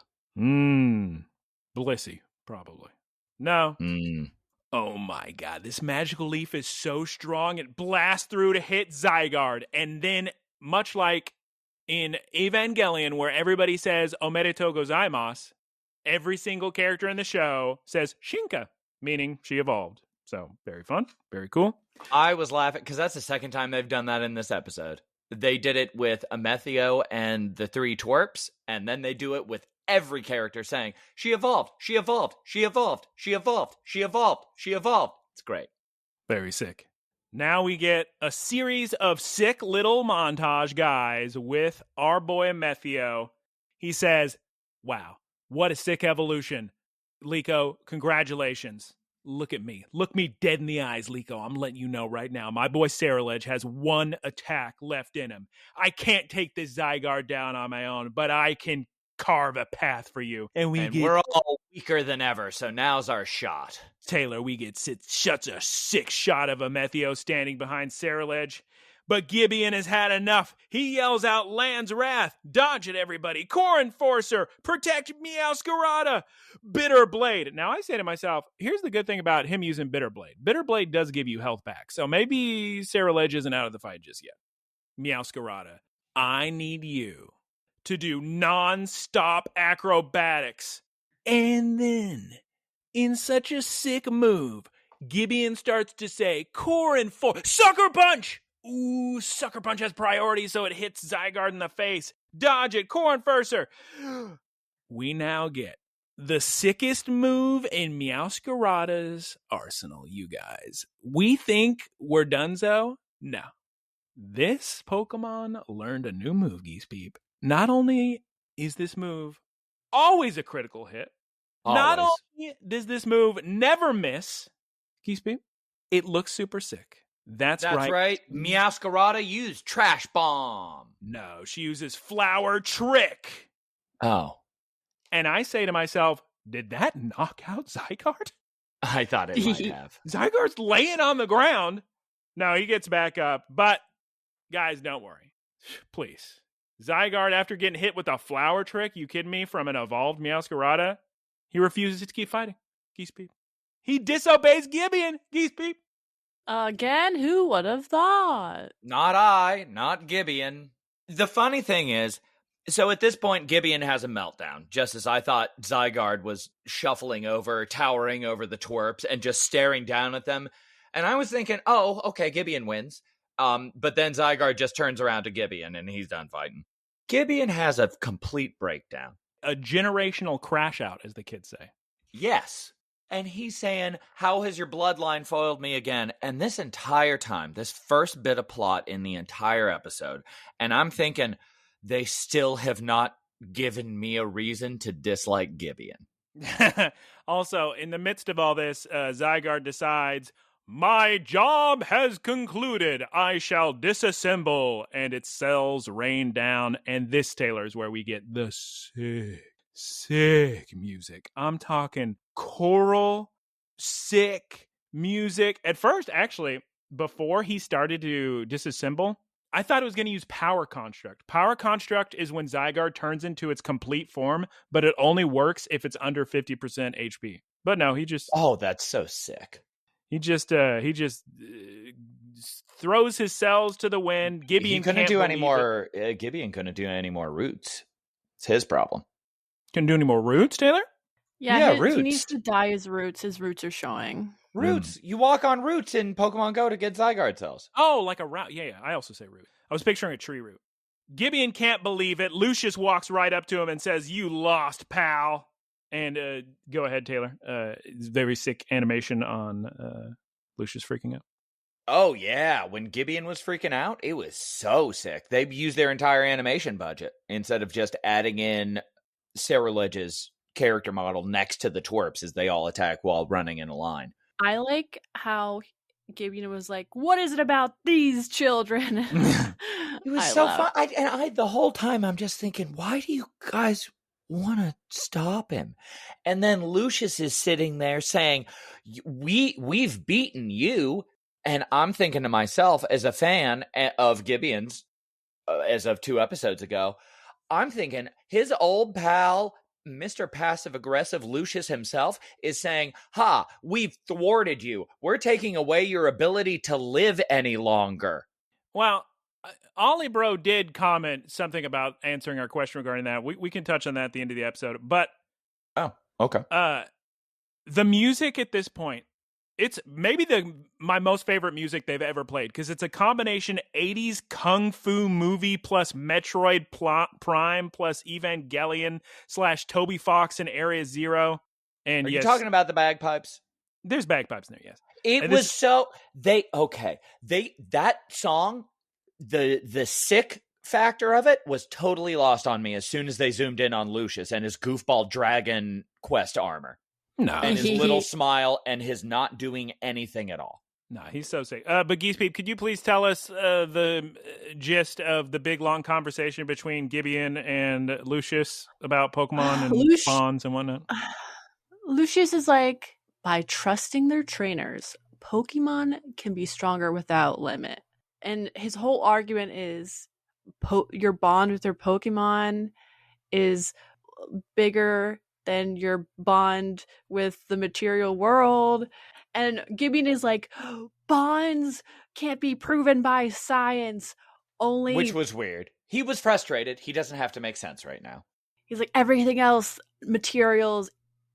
Blissey, probably. No. Mm. Oh my god, this magical leaf is so strong, it blasts through to hit Zygarde, and then, much like in Evangelion, where everybody says omerito gozaimasu, every single character in the show says Shinka, meaning she evolved. So, very fun, very cool. I was laughing, because that's the second time they've done that in this episode. They did it with Amethio and the 3 twerps, and then they do it with every character saying, she evolved, she evolved, she evolved, she evolved, she evolved, she evolved. It's great. Very sick. Now we get a series of sick little montage guys with our boy Amethio. He says, wow, what a sick evolution. Liko, congratulations. Look at me. Look me dead in the eyes, Liko. I'm letting you know right now. My boy Ceruledge has 1 attack left in him. I can't take this Zygarde down on my own, but I can carve a path for you. And we're all weaker than ever, so now's our shot. Taylor, we get such a sick shot of Amethio standing behind Ceruledge. But Gibeon has had enough. He yells out Land's Wrath. Dodge it, everybody. Core Enforcer. Protect Meowscarada. Bitter Blade. Now, I say to myself, here's the good thing about him using Bitter Blade. Bitter Blade does give you health back. So maybe Ceruledge isn't out of the fight just yet. Meowscarada, I need you to do non-stop acrobatics. And then, in such a sick move, Gibeon starts to say, Core Enforcer. Sucker Punch! Ooh, Sucker Punch has priority, so it hits Zygarde in the face. Dodge it, Core Enforcer. We now get the sickest move in Meowscarada's arsenal, you guys. We think we're donezo? No. This Pokemon learned a new move, Geese Peep. Not only is this move always a critical hit, not only does this move never miss, Geese Peep, it looks super sick. That's right. Meowscarada used Trash Bomb. No, she uses Flower Trick. Oh. And I say to myself, did that knock out Zygarde? I thought it might have. Zygarde's laying on the ground. No, he gets back up. But, guys, don't worry. Please. Zygarde, after getting hit with a Flower Trick, you kidding me, from an evolved Meowscarada, he refuses to keep fighting. Geese Peep. He disobeys Gibeon. Geese Peep. Again, who would have thought? Not I, not Gibeon. The funny thing is, so at this point, Gibeon has a meltdown, just as I thought Zygarde was shuffling over, towering over the twerps, and just staring down at them. And I was thinking, oh, okay, Gibeon wins. But then Zygarde just turns around to Gibeon, and he's done fighting. Gibeon has a complete breakdown. A generational crash out, as the kids say. Yes. And he's saying, how has your bloodline foiled me again? And this entire time, this first bit of plot in the entire episode, and I'm thinking, they still have not given me a reason to dislike Gibeon. Also, in the midst of all this, Zygarde decides, my job has concluded. I shall disassemble. And its cells rain down. And this, Taylor, is where we get the sick music. I'm talking choral, sick music. At first, actually, before he started to disassemble, I thought it was going to use Power Construct. Power Construct is when Zygarde turns into its complete form, but it only works if it's under 50% HP. But no, he just... Oh, that's so sick. He just throws his cells to the wind. Gibeon couldn't do any more. Gibeon couldn't do any more roots. It's his problem. Couldn't do any more roots, Taylor? Yeah, roots. He needs to dye his roots. His roots are showing. Roots. You walk on roots in Pokemon Go to get Zygarde cells. Oh, like a root. Yeah, I also say root. I was picturing a tree root. Gibeon can't believe it. Lucius walks right up to him and says, you lost, pal. And go ahead, Taylor. Very sick animation on Lucius freaking out. Oh, yeah. When Gibeon was freaking out, it was so sick. They used their entire animation budget instead of just adding in Ceruledge's character model next to the twerps as they all attack while running in a line. I like how Gibeon was like, what is it about these children? It was so fun. The whole time I'm just thinking, why do you guys want to stop him. And then Lucius is sitting there saying, we've beaten you. And I'm thinking to myself, as a fan of Gibeon's, as of 2 episodes ago, I'm thinking his old pal, Mr. Passive Aggressive Lucius himself, is saying, ha, we've thwarted you. We're taking away your ability to live any longer. Well, Ollie Bro did comment something about answering our question regarding that. We can touch on that at the end of the episode. But okay. The music at this point, it's maybe my most favorite music they've ever played, because it's a combination 80s kung fu movie plus Metroid Prime plus Evangelion / Toby Fox in Area Zero. And Are you talking about the bagpipes? There's bagpipes in there, yes. It was so that song, the sick factor of it was totally lost on me as soon as they zoomed in on Lucius and his goofball dragon quest armor. No. And his little smile and his not doing anything at all. No, he's so sick. But Geese Peep, could you please tell us the gist of the big long conversation between Gibeon and Lucius about Pokemon and spawns and whatnot? Lucius is like, by trusting their trainers, Pokemon can be stronger without limit. And his whole argument is your bond with your Pokemon is bigger than your bond with the material world. And Gibeon is like, bonds can't be proven by science. Only, which was weird. He was frustrated. He doesn't have to make sense right now. He's like, everything else, materials,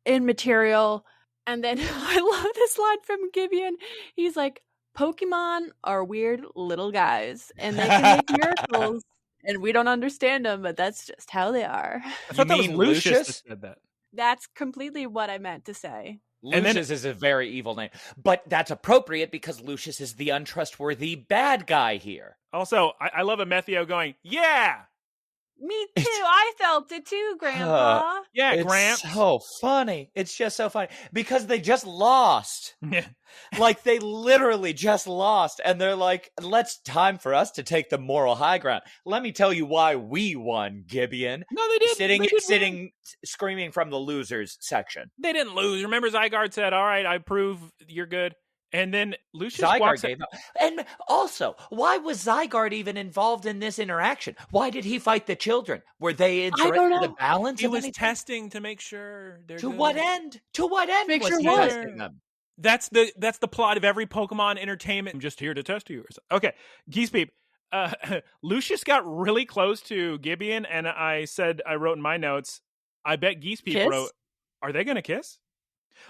immaterial. And then I love this line from Gibeon. He's like, Pokemon are weird little guys, and they can make miracles, and we don't understand them, but that's just how they are. I thought that was Lucius that said that. That's completely what I meant to say. Lucius is a very evil name, but that's appropriate because Lucius is the untrustworthy bad guy here. Also, I love a Methio going, yeah! Me too. I felt it too, Grandpa. Yeah, it's Gramps. So funny. It's just so funny because they just lost. Yeah. Like they literally just lost, and they're like, time for us to take the moral high ground. Let me tell you why we won, Gibeon. No, they didn't. Sitting, screaming from the losers section. They didn't lose. Remember, Zygarde said, all right, I prove you're good. And then Lucius Zygarde gave up. And also, why was Zygarde even involved in this interaction? Why did he fight the children? Were they interested in the balance? He was testing to make sure they're to good. What end? To what end Make was sure he what? testing them? That's the plot of every Pokemon entertainment. I'm just here to test you. Okay, Geese Peep. Lucius got really close to Gibeon, and I wrote in my notes, I bet Geese Peep wrote, are they going to kiss?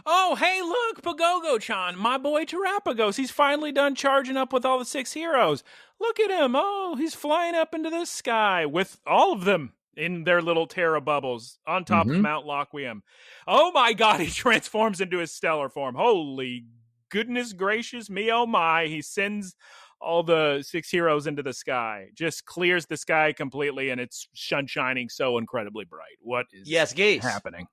Oh, hey, look, Pagogo-chan, my boy Terapagos. He's finally done charging up with all the 6 heroes. Look at him. Oh, he's flying up into the sky with all of them in their little Terra bubbles on top of Mount Laqua. Oh, my God, he transforms into his stellar form. Holy goodness gracious me, oh, my. He sends all the 6 heroes into the sky. Just clears the sky completely, and it's shining so incredibly bright. What is happening?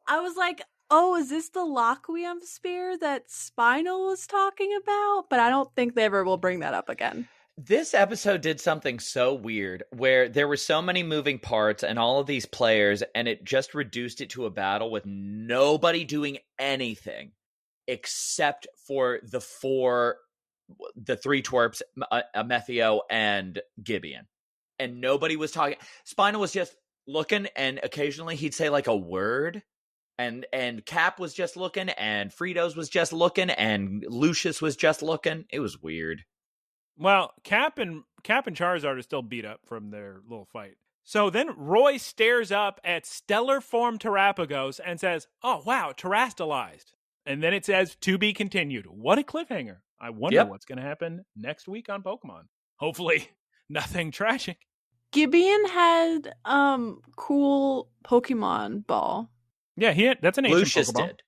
I was like, oh, is this the Laqua spear that Spinal was talking about? But I don't think they ever will bring that up again. This episode did something so weird where there were so many moving parts and all of these players, and it just reduced it to a battle with nobody doing anything except for the 3 twerps, Methio and Gibeon. And nobody was talking. Spinal was just looking, and occasionally he'd say like a word. And Cap was just looking, and Fritos was just looking, and Lucius was just looking. It was weird. Well, Cap and Charizard are still beat up from their little fight. So then Roy stares up at stellar form Terapagos and says, oh, wow, terastallized. And then it says, to be continued. What a cliffhanger. I wonder what's going to happen next week on Pokemon. Hopefully nothing tragic. Gibeon had cool Pokemon ball. Yeah, that's an ancient Lucius Pokeball. did.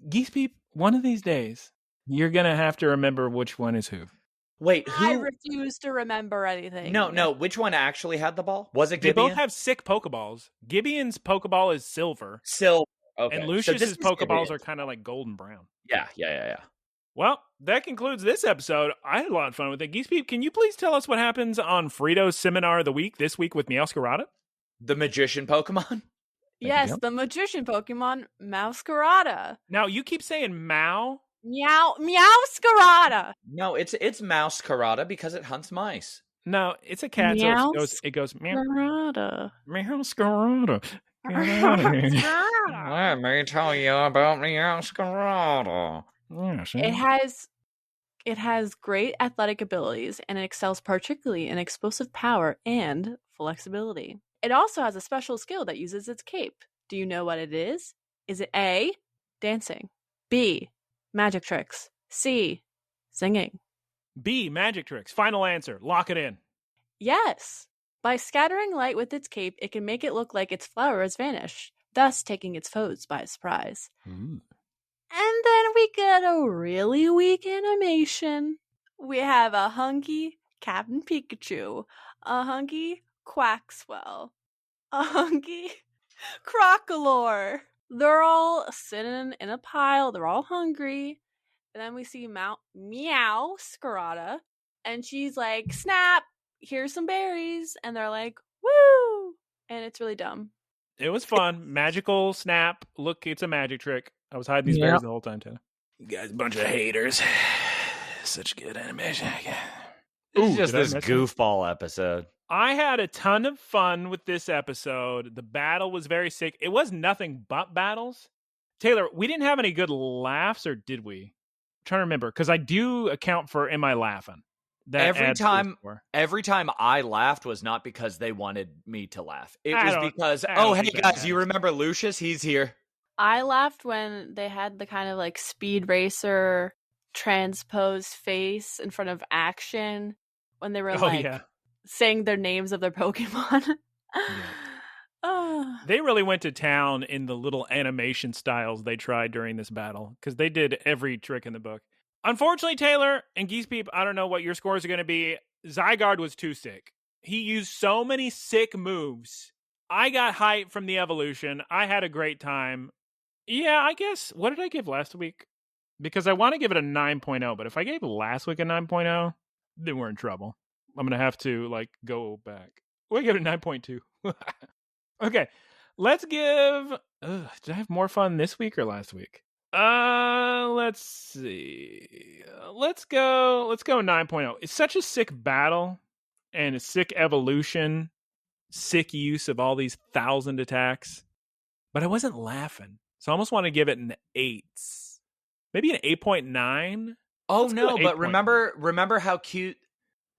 Geese Peep, one of these days, you're going to have to remember which one is who. Wait, who? I refuse to remember anything. No. Which one actually had the ball? Was it Gibeon? They both have sick Pokeballs. Gibeon's Pokeball is silver. Okay. And Lucius's Pokeballs are kind of like golden brown. Yeah. Well, that concludes this episode. I had a lot of fun with it. Geese Peep, can you please tell us what happens on Frito's Seminar of the Week this week with Meowscarada? The magician Pokemon? Yes, the magician Pokemon, Mouscarada. Now, you keep saying Mao. Meowscarada. No, it's Mouscarada because it hunts mice. No, it's a cat, so it goes meow. Meowscarada. Meowscarada. Get out of here. Let me tell you about Mouscarada. It has great athletic abilities and it excels particularly in explosive power and flexibility. It also has a special skill that uses its cape. Do you know what it is? Is it A, dancing, B, magic tricks, C, singing? B, magic tricks. Final answer. Lock it in. Yes. By scattering light with its cape, it can make it look like its flower has vanished, thus taking its foes by surprise. Ooh. And then we get a really weak animation. We have a hunky Captain Pikachu, a hunky Quaxwell, a hunky Crocolore. They're all sitting in a pile. They're all hungry. And then we see Meowscarada, and she's like, snap, here's some berries. And they're like, woo! And it's really dumb. It was fun. Magical snap. Look, it's a magic trick. I was hiding these berries the whole time, Taylor. You guys, a bunch of haters. Such good animation. It's just this goofball episode. I had a ton of fun with this episode. The battle was very sick. It was nothing but battles. Taylor, we didn't have any good laughs, or did we? I'm trying to remember, because I do account for am I laughing? That every time I laughed was not because they wanted me to laugh. It was because, hey guys, you remember Lucius? He's here. I laughed when they had the kind of like Speed Racer transposed face in front of action when they were saying their names of their Pokemon. They really went to town in the little animation styles they tried during this battle, because they did every trick in the book. Unfortunately, Taylor and Geese Peep, I don't know what your scores are going to be. Zygarde was too sick. He used so many sick moves. I got hyped from the evolution. I had a great time. Yeah, I guess, what did I give last week? Because I want to give it a 9.0, but if I gave last week a 9.0, then we're in trouble. I'm going to have to, go back. We'll give it a 9.2. Okay, let's give... did I have more fun this week or last week? Let's see. Let's go 9.0. It's such a sick battle and a sick evolution, sick use of all these 1,000 attacks. But I wasn't laughing. So I almost want to give it an 8. Maybe an 8.9. Oh, let's no, but remember how cute.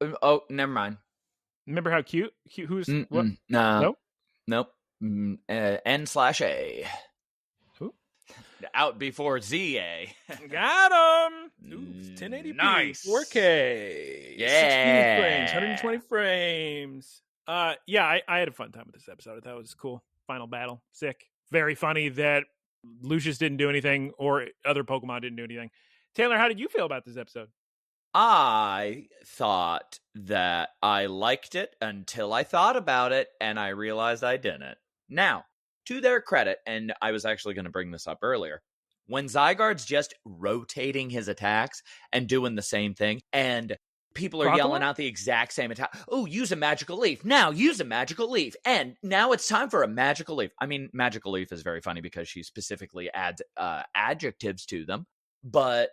Oh, never mind. Remember how cute? Who's what? No. Nope. N/A. Out before ZA. Got him. Ooh, 1080p. Nice. 4K. Yeah. 60 frames, 120 frames. Yeah, I had a fun time with this episode. I thought it was cool. Final battle. Sick. Very funny that Lucius didn't do anything or other Pokemon didn't do anything. Taylor, how did you feel about this episode? I thought that I liked it until I thought about it and I realized I didn't. Now, to their credit, and I was actually going to bring this up earlier, when Zygarde's just rotating his attacks and doing the same thing, and people are yelling out the exact same attack. Oh, use a magical leaf. Now use a magical leaf. And now it's time for a magical leaf. I mean, magical leaf is very funny because she specifically adds adjectives to them. But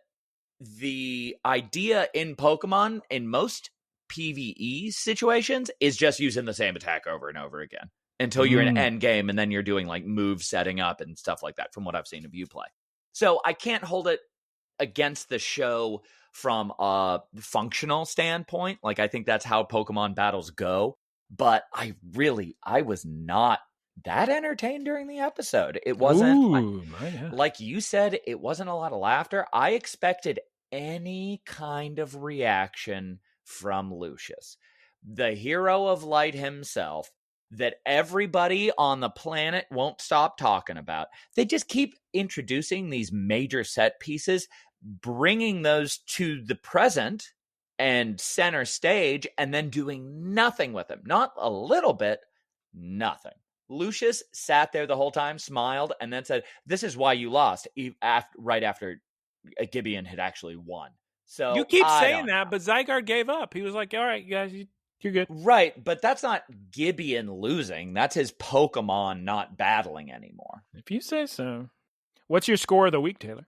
the idea in Pokemon, in most PvE situations, is just using the same attack over and over again until you're in end game, and then you're doing like move setting up and stuff like that from what I've seen of you play. So I can't hold it against the show from a functional standpoint. Like, I think that's how Pokemon battles go. But I was not that entertained during the episode. It wasn't, like you said, it wasn't a lot of laughter. I expected any kind of reaction from Lucius, the hero of light himself, that everybody on the planet won't stop talking about. They just keep introducing these major set pieces, bringing those to the present and center stage, and then doing nothing with them. Not a little bit, nothing. Lucius sat there the whole time, smiled, and then said, "This is why you lost," right after Gibeon had actually won. So you keep saying that, but Zygarde gave up. He was like, "All right, guys, You're good. Right, but that's not Gibeon losing. That's his Pokemon not battling anymore. If you say so. What's your score of the week, Taylor?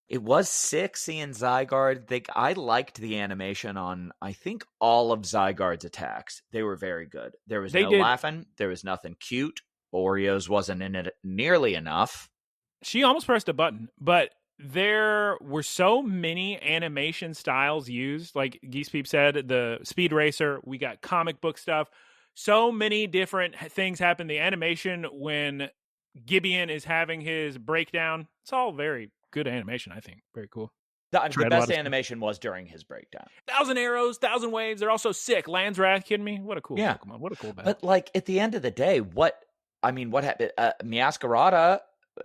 It was 6 in Zygarde. I liked the animation on, I think, all of Zygarde's attacks. They were very good. There was no laughing. There was nothing cute. Oreos wasn't in it nearly enough. She almost pressed a button, but there were so many animation styles used. Like Geese Peep said, the Speed Racer, we got comic book stuff. So many different things happen. The animation when Gibeon is having his breakdown, it's all very good animation, I think. Very cool. The best animation was during his breakdown. 1,000 arrows, 1,000 waves. They're also sick. Landsrath, kidding me? What a cool Pokemon. What a cool battle. But like at the end of the day, what happened? Meowscarada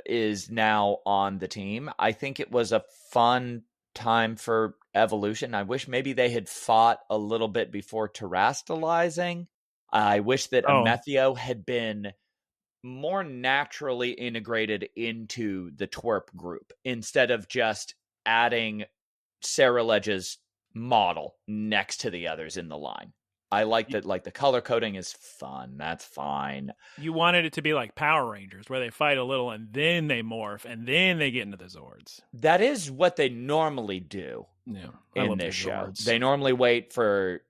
is now on the team. I think it was a fun time for evolution. I wish maybe they had fought a little bit before terastallizing. I wish that Amethio had been more naturally integrated into the twerp group instead of just adding Sarah Ledge's model next to the others in the line. I like that, like the color coding is fun. That's fine. You wanted it to be like Power Rangers, where they fight a little and then they morph and then they get into the Zords. That is what they normally do in this show. They normally wait for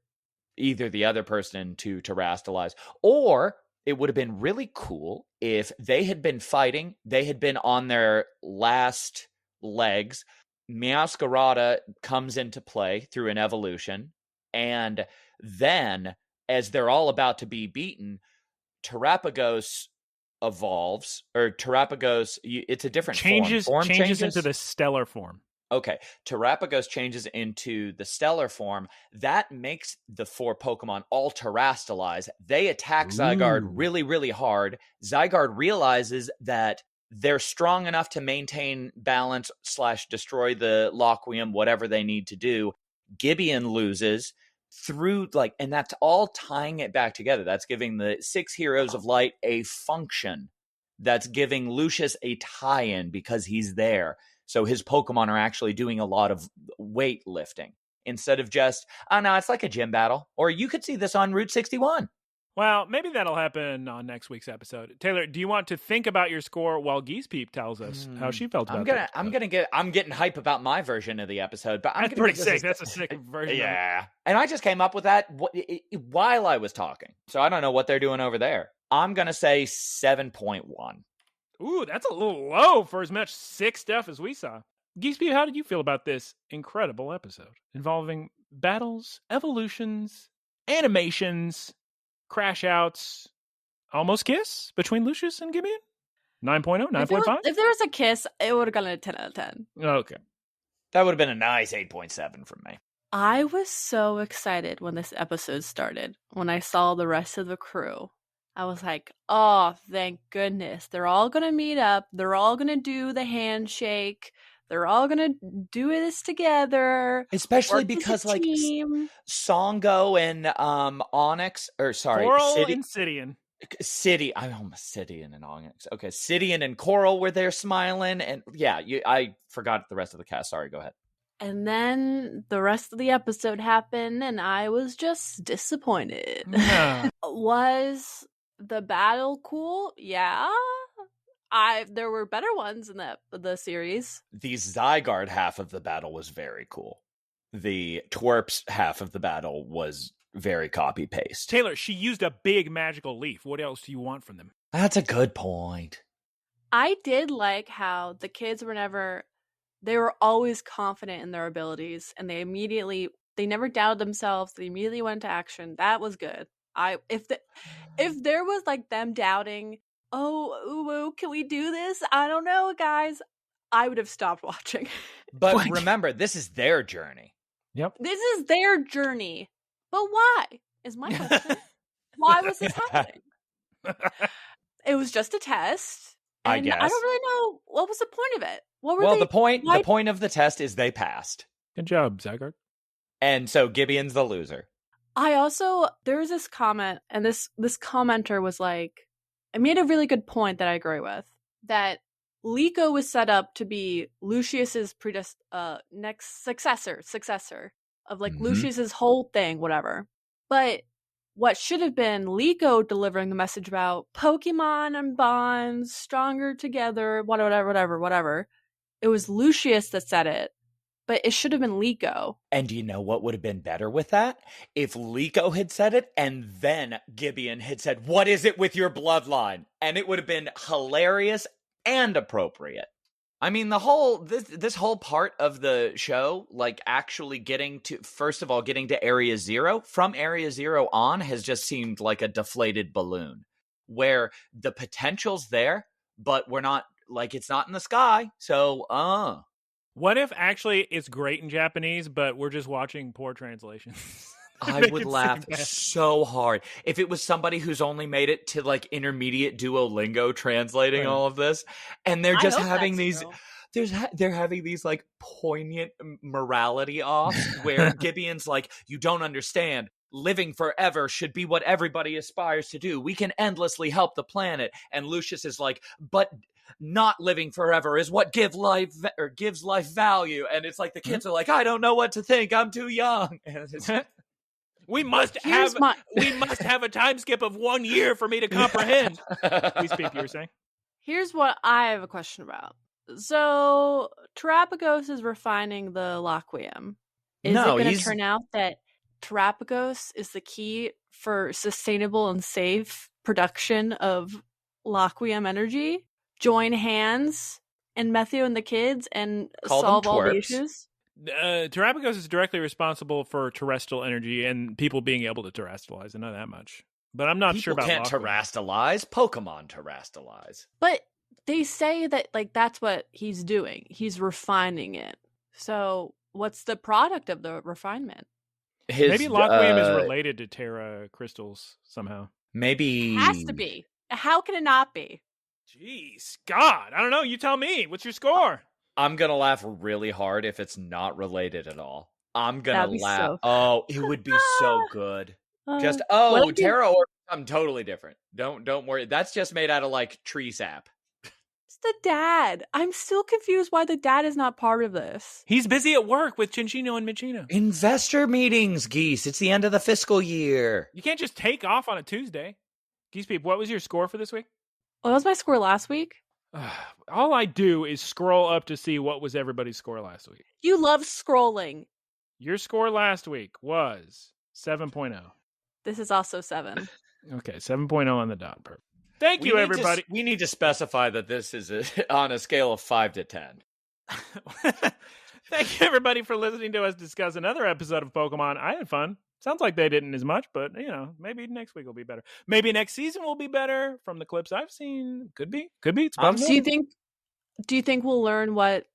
either the other person to terastallize, or it would have been really cool if they had been fighting, they had been on their last legs. Meowscarada comes into play through an evolution, and then as they're all about to be beaten, Terapagos evolves, or Terapagos, it's a different form. Changes into the stellar form. Okay, Terapagos changes into the stellar form. That makes the 4 Pokemon all terastallize. They attack Zygarde really, really hard. Zygarde realizes that they're strong enough to maintain balance / destroy the Loquium, whatever they need to do. Gibeon loses through, and that's all tying it back together. That's giving the 6 Heroes of Light a function. That's giving Lucius a tie-in because he's there. So his Pokemon are actually doing a lot of weight lifting instead of just, no, it's like a gym battle. Or you could see this on Route 61. Well, maybe that'll happen on next week's episode. Taylor, do you want to think about your score while Geese Peep tells us how she felt about it? I'm getting hype about my version of the episode, but that's pretty sick. That's a sick version. Yeah. And I just came up with that while I was talking. So I don't know what they're doing over there. I'm going to say 7.1. Ooh, that's a little low for as much sick stuff as we saw. Geese Peep, how did you feel about this incredible episode involving battles, evolutions, animations, crash outs, almost kiss between Lucius and Gibeon? 9.0, 9.5? If there was a kiss, it would have gotten a 10 out of 10. Okay. That would have been a nice 8.7 from me. I was so excited when this episode started, when I saw the rest of the crew. I was like, oh, thank goodness. They're all going to meet up. They're all going to do the handshake. They're all going to do this together. Especially because, Songo and Onyx, Coral and Sidian. I'm almost Sidian and Onyx. Okay, Sidian and Coral were there smiling. And I forgot the rest of the cast. Sorry, go ahead. And then the rest of the episode happened, and I was just disappointed. Yeah. Was the battle cool? Yeah. There were better ones in the series. The Zygarde half of the battle was very cool. The Twerps half of the battle was very copy-paste. Taylor, she used a big magical leaf. What else do you want from them? That's a good point. I did like how the kids they were always confident in their abilities, and they never doubted themselves. They immediately went into action. That was good. If there was them doubting, oh, can we do this? I don't know, guys. I would have stopped watching. But remember, this is their journey. Yep. This is their journey. But why? Is my question. Why was this happening? It was just a test. I guess. I don't really know what was the point of it. The point of the test is they passed. Good job, Zygarde. And so Gibeon's the loser. There was this comment, and this commenter was like, I made a really good point that I agree with, that Liko was set up to be Lucius's next successor of Lucius's whole thing, whatever. But what should have been Liko delivering the message about Pokemon and bonds, stronger together, whatever. It was Lucius that said it, but it should have been Liko. And you know what would have been better with that? If Liko had said it and then Gibeon had said, "What is it with your bloodline?" And it would have been hilarious and appropriate. I mean, the whole this whole part of the show, like actually getting to, first of all, getting to Area Zero, from Area Zero on has just seemed like a deflated balloon where the potential's there, but we're not, like, it's not in the sky. So, What if actually it's great in Japanese, but we're just watching poor translations? I would laugh so hard if it was somebody who's only made it to like intermediate Duolingo translating all of this, and they're just having these. They're having these like poignant morality offs where Gibeon's like, "You don't understand. Living forever should be what everybody aspires to do. We can endlessly help the planet." And Lucius is like, "But not living forever is what gives life value." And it's like the kids are like, "I don't know what to think. I'm too young." And it's, We must have a time skip of 1 year for me to comprehend. Please, Peep, you were saying? Here's what I have a question about. So, Terapagos is refining the Laquium. Is it going to turn out that Terapagos is the key for sustainable and safe production of Laquium energy? Join hands and Methio and the kids and solve all the issues? Terapagos is directly responsible for terrestrial energy and people being able to terrestrialize. I know that much. But I'm not sure about People can't terrestrialize. Pokemon terrestrialize. But they say that like that's what he's doing. He's refining it. So what's the product of the refinement? Maybe Laquium is related to Terra crystals somehow. Maybe. It has to be. How can it not be? Jeez, God. I don't know. You tell me. What's your score? I'm going to laugh really hard if it's not related at all. I'm going to laugh. Oh, it would be so good. Just, Terra or something totally different. Don't worry. That's just made out of like tree sap. It's the dad. I'm still confused why the dad is not part of this. He's busy at work with Chinchino and Michino. Investor meetings, Geese. It's the end of the fiscal year. You can't just take off on a Tuesday. Geese Peep, what was your score for this week? What was my score last week? All I do is scroll up to see what was everybody's score last week. You love scrolling. Your score last week was 7.0. This is also 7. Okay, 7.0 on the dot. Perfect. Thank you, everybody. We need to specify that this is on a scale of 5 to 10. Thank you, everybody, for listening to us discuss another episode of Pokemon. I had fun. Sounds like they didn't as much, but, maybe next week will be better. Maybe next season will be better from the clips I've seen. Could be. It's possible. Do you think we'll learn what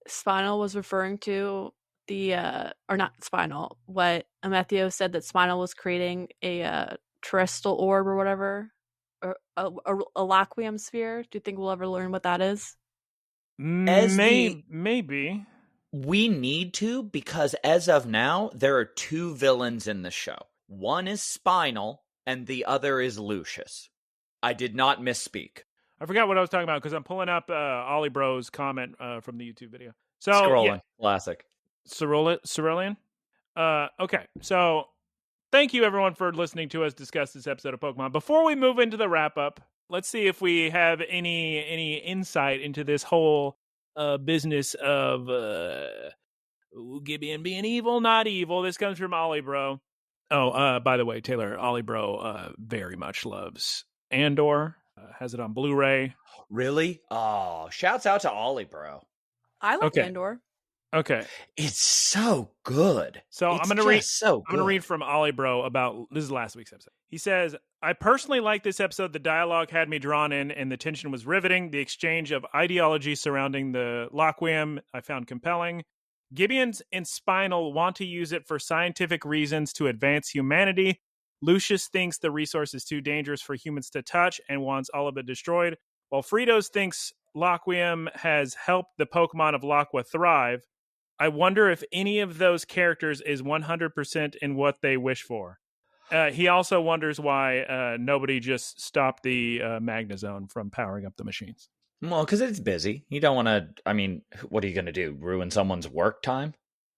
Spinal was referring to? Or not Spinal, what Amethio said that Spinal was creating a terrestrial orb or whatever? Or a Laquium sphere? Do you think we'll ever learn what that is? Maybe. We need to, because as of now, there are 2 villains in the show. One is Spinal, and the other is Lucius. I did not misspeak. I forgot what I was talking about, because I'm pulling up Ollie Bro's comment from the YouTube video. So, scrolling. Classic. Cerulean? Okay, so thank you, everyone, for listening to us discuss this episode of Pokemon. Before we move into the wrap-up, let's see if we have any insight into this whole business of Gibeon being evil, not evil. This comes from Ollie Bro. Oh, by the way, Taylor, Ollie Bro very much loves Andor. Has it on Blu-ray. Really? Oh, shouts out to Ollie Bro. I like Andor. Okay. It's so good. So I'm going to read from Ollie Bro about, this is last week's episode. He says, I personally like this episode. The dialogue had me drawn in and the tension was riveting. The exchange of ideology surrounding the Laquium I found compelling. Gibeons and Spinal want to use it for scientific reasons to advance humanity. Lucius thinks the resource is too dangerous for humans to touch and wants all of it destroyed, while Fritos thinks Laquium has helped the Pokemon of Laqua thrive. I wonder if any of those characters is 100% in what they wish for. He also wonders why nobody just stopped the Magnezone from powering up the machines. Well, because it's busy. You don't want to, what are you going to do? Ruin someone's work time?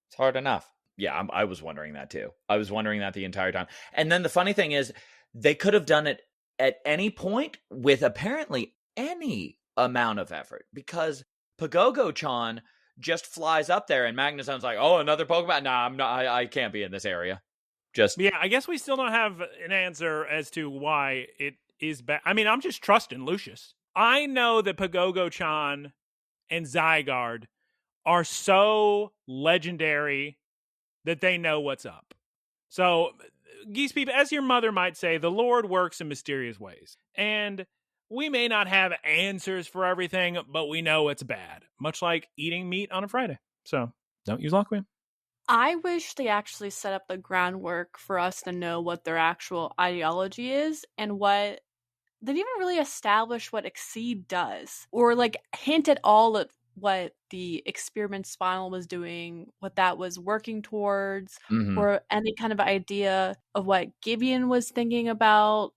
It's hard enough. Yeah, I was wondering that too. I was wondering that the entire time. And then the funny thing is, they could have done it at any point with apparently any amount of effort, because Pagogo-chan just flies up there and Magnezone's like, oh, another Pokemon? Nah, I'm not. I can't be in this area. Yeah, I guess we still don't have an answer as to why it is bad. I mean, I'm just trusting Lucius. I know that Pagogo-chan and Zygarde are so legendary that they know what's up. So, Geese Peep, as your mother might say, the Lord works in mysterious ways. And we may not have answers for everything, but we know it's bad. Much like eating meat on a Friday. So, don't use Laqua. I wish they actually set up the groundwork for us to know what their actual ideology is and what they didn't even really establish what Exceed does, or like hint at all at what the experiment Spinal was doing, what that was working towards, or any kind of idea of what Gibeon was thinking about,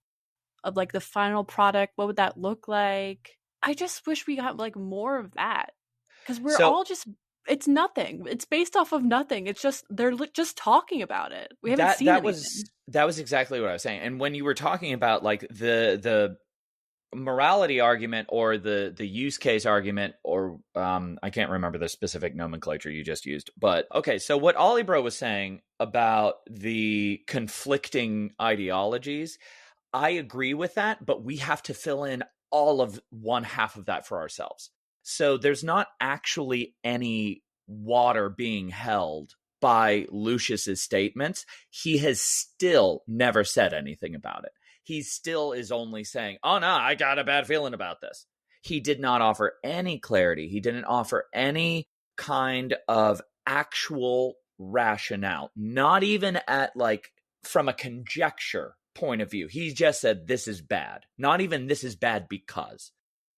of like the final product. What would that look like? I just wish we got like more of that, because we're all just. It's nothing. It's based off of nothing. It's just they're just talking about it. We haven't seen anything. That was exactly what I was saying. And when you were talking about like the morality argument or the use case argument, or I can't remember the specific nomenclature you just used, but okay. So what Ollie Bro was saying about the conflicting ideologies, I agree with that, but we have to fill in all of one half of that for ourselves. So there's not actually any water being held by Lucius's statements. He has still never said anything about it. He still is only saying, oh no, I got a bad feeling about this. He did not offer any clarity. He didn't offer any kind of actual rationale, not even at like from a conjecture point of view. He just said, this is bad. Not even this is bad because.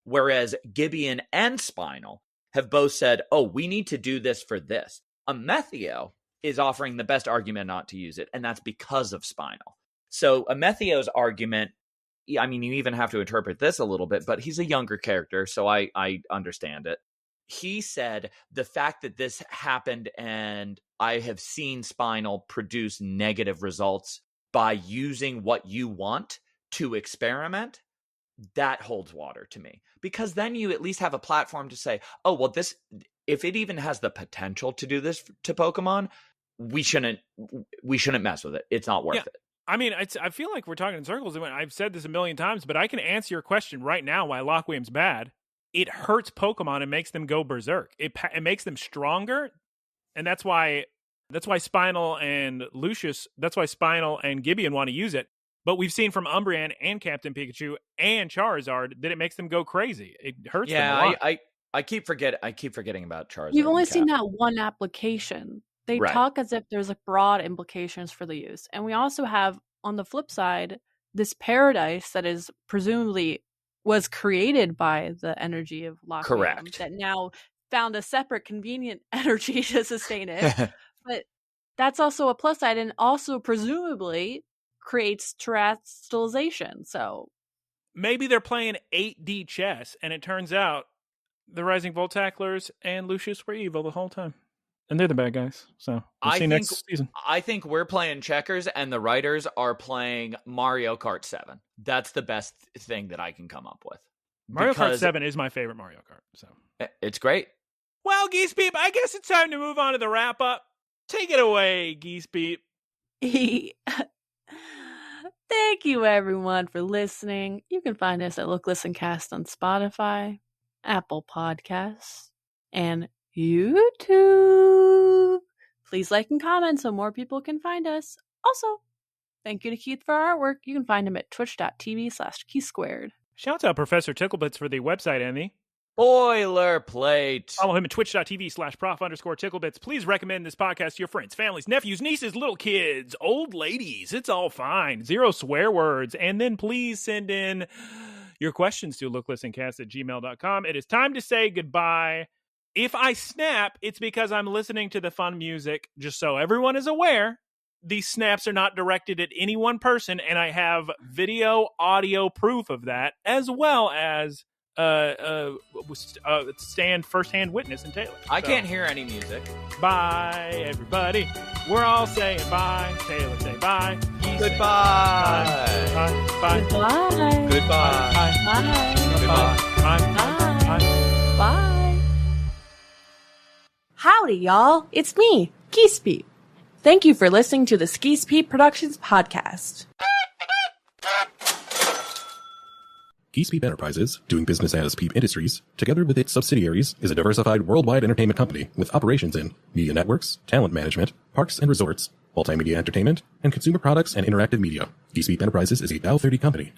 Whereas Gibeon and Spinal have both said, oh, we need to do this for this. Amethio is offering the best argument not to use it, and that's because of Spinal. So Amethio's argument, I mean, you even have to interpret this a little bit, but he's a younger character, so I understand it. He said the fact that this happened and I have seen Spinal produce negative results by using what you want to experiment, that holds water to me, because then you at least have a platform to say, oh, well, this, if it even has the potential to do this to Pokemon, we shouldn't mess with it. It's not worth it. I mean, I feel like we're talking in circles. I've said this a million times, but I can answer your question right now why Lockweem's bad. It hurts Pokemon and makes them go berserk. It makes them stronger, and that's why Spinal and Lucius, that's why Spinal and Gibeon want to use it. But we've seen from Umbreon and Captain Pikachu and Charizard that it makes them go crazy. It hurts them a lot. I keep forgetting about Charizard. You've only seen that one application. They talk as if there's like broad implications for the use. And we also have, on the flip side, this paradise that is presumably was created by the energy of Laqua. Correct. That now found a separate convenient energy to sustain it. But that's also a plus side, and also presumably creates terrestrialization. So maybe they're playing 8D chess, and it turns out the Rising Voltaclers and Lucius were evil the whole time, and they're the bad guys. So we'll see next season. I think we're playing checkers, and the writers are playing Mario Kart 7. That's the best thing that I can come up with. Mario Kart 7 is my favorite Mario Kart. So it's great. Well, Geese Peep, I guess it's time to move on to the wrap up. Take it away, Geese Peep. Thank you, everyone, for listening. You can find us at Look Listen Cast on Spotify, Apple Podcasts, and YouTube. Please like and comment so more people can find us. Also, thank you to Keith for our artwork. You can find him at twitch.tv/KeithSquared. Shouts out Professor Ticklebits for the website, Andy. Boilerplate. Follow him at twitch.tv/prof_ticklebits. Please recommend this podcast to your friends, families, nephews, nieces, little kids, old ladies. It's all fine. 0 swear words. And then please send in your questions to looklistencast@gmail.com. It is time to say goodbye. If I snap, it's because I'm listening to the fun music. Just so everyone is aware, these snaps are not directed at any one person, and I have video, audio proof of that, as well as stand firsthand witness in Taylor. I can't hear any music. Bye, everybody. We're all saying bye. Taylor, say bye. Goodbye. Bye. Bye. Goodbye. Goodbye. Bye. Goodbye. Bye. Bye. Howdy, y'all. It's me, Geese Peep. Thank you for listening to the Geese Peep Productions podcast. Geese Peep Enterprises, doing business as Peep Industries, together with its subsidiaries, is a diversified worldwide entertainment company with operations in media networks, talent management, parks and resorts, multimedia entertainment, and consumer products and interactive media. Geese Peep Enterprises is a Dow 30 company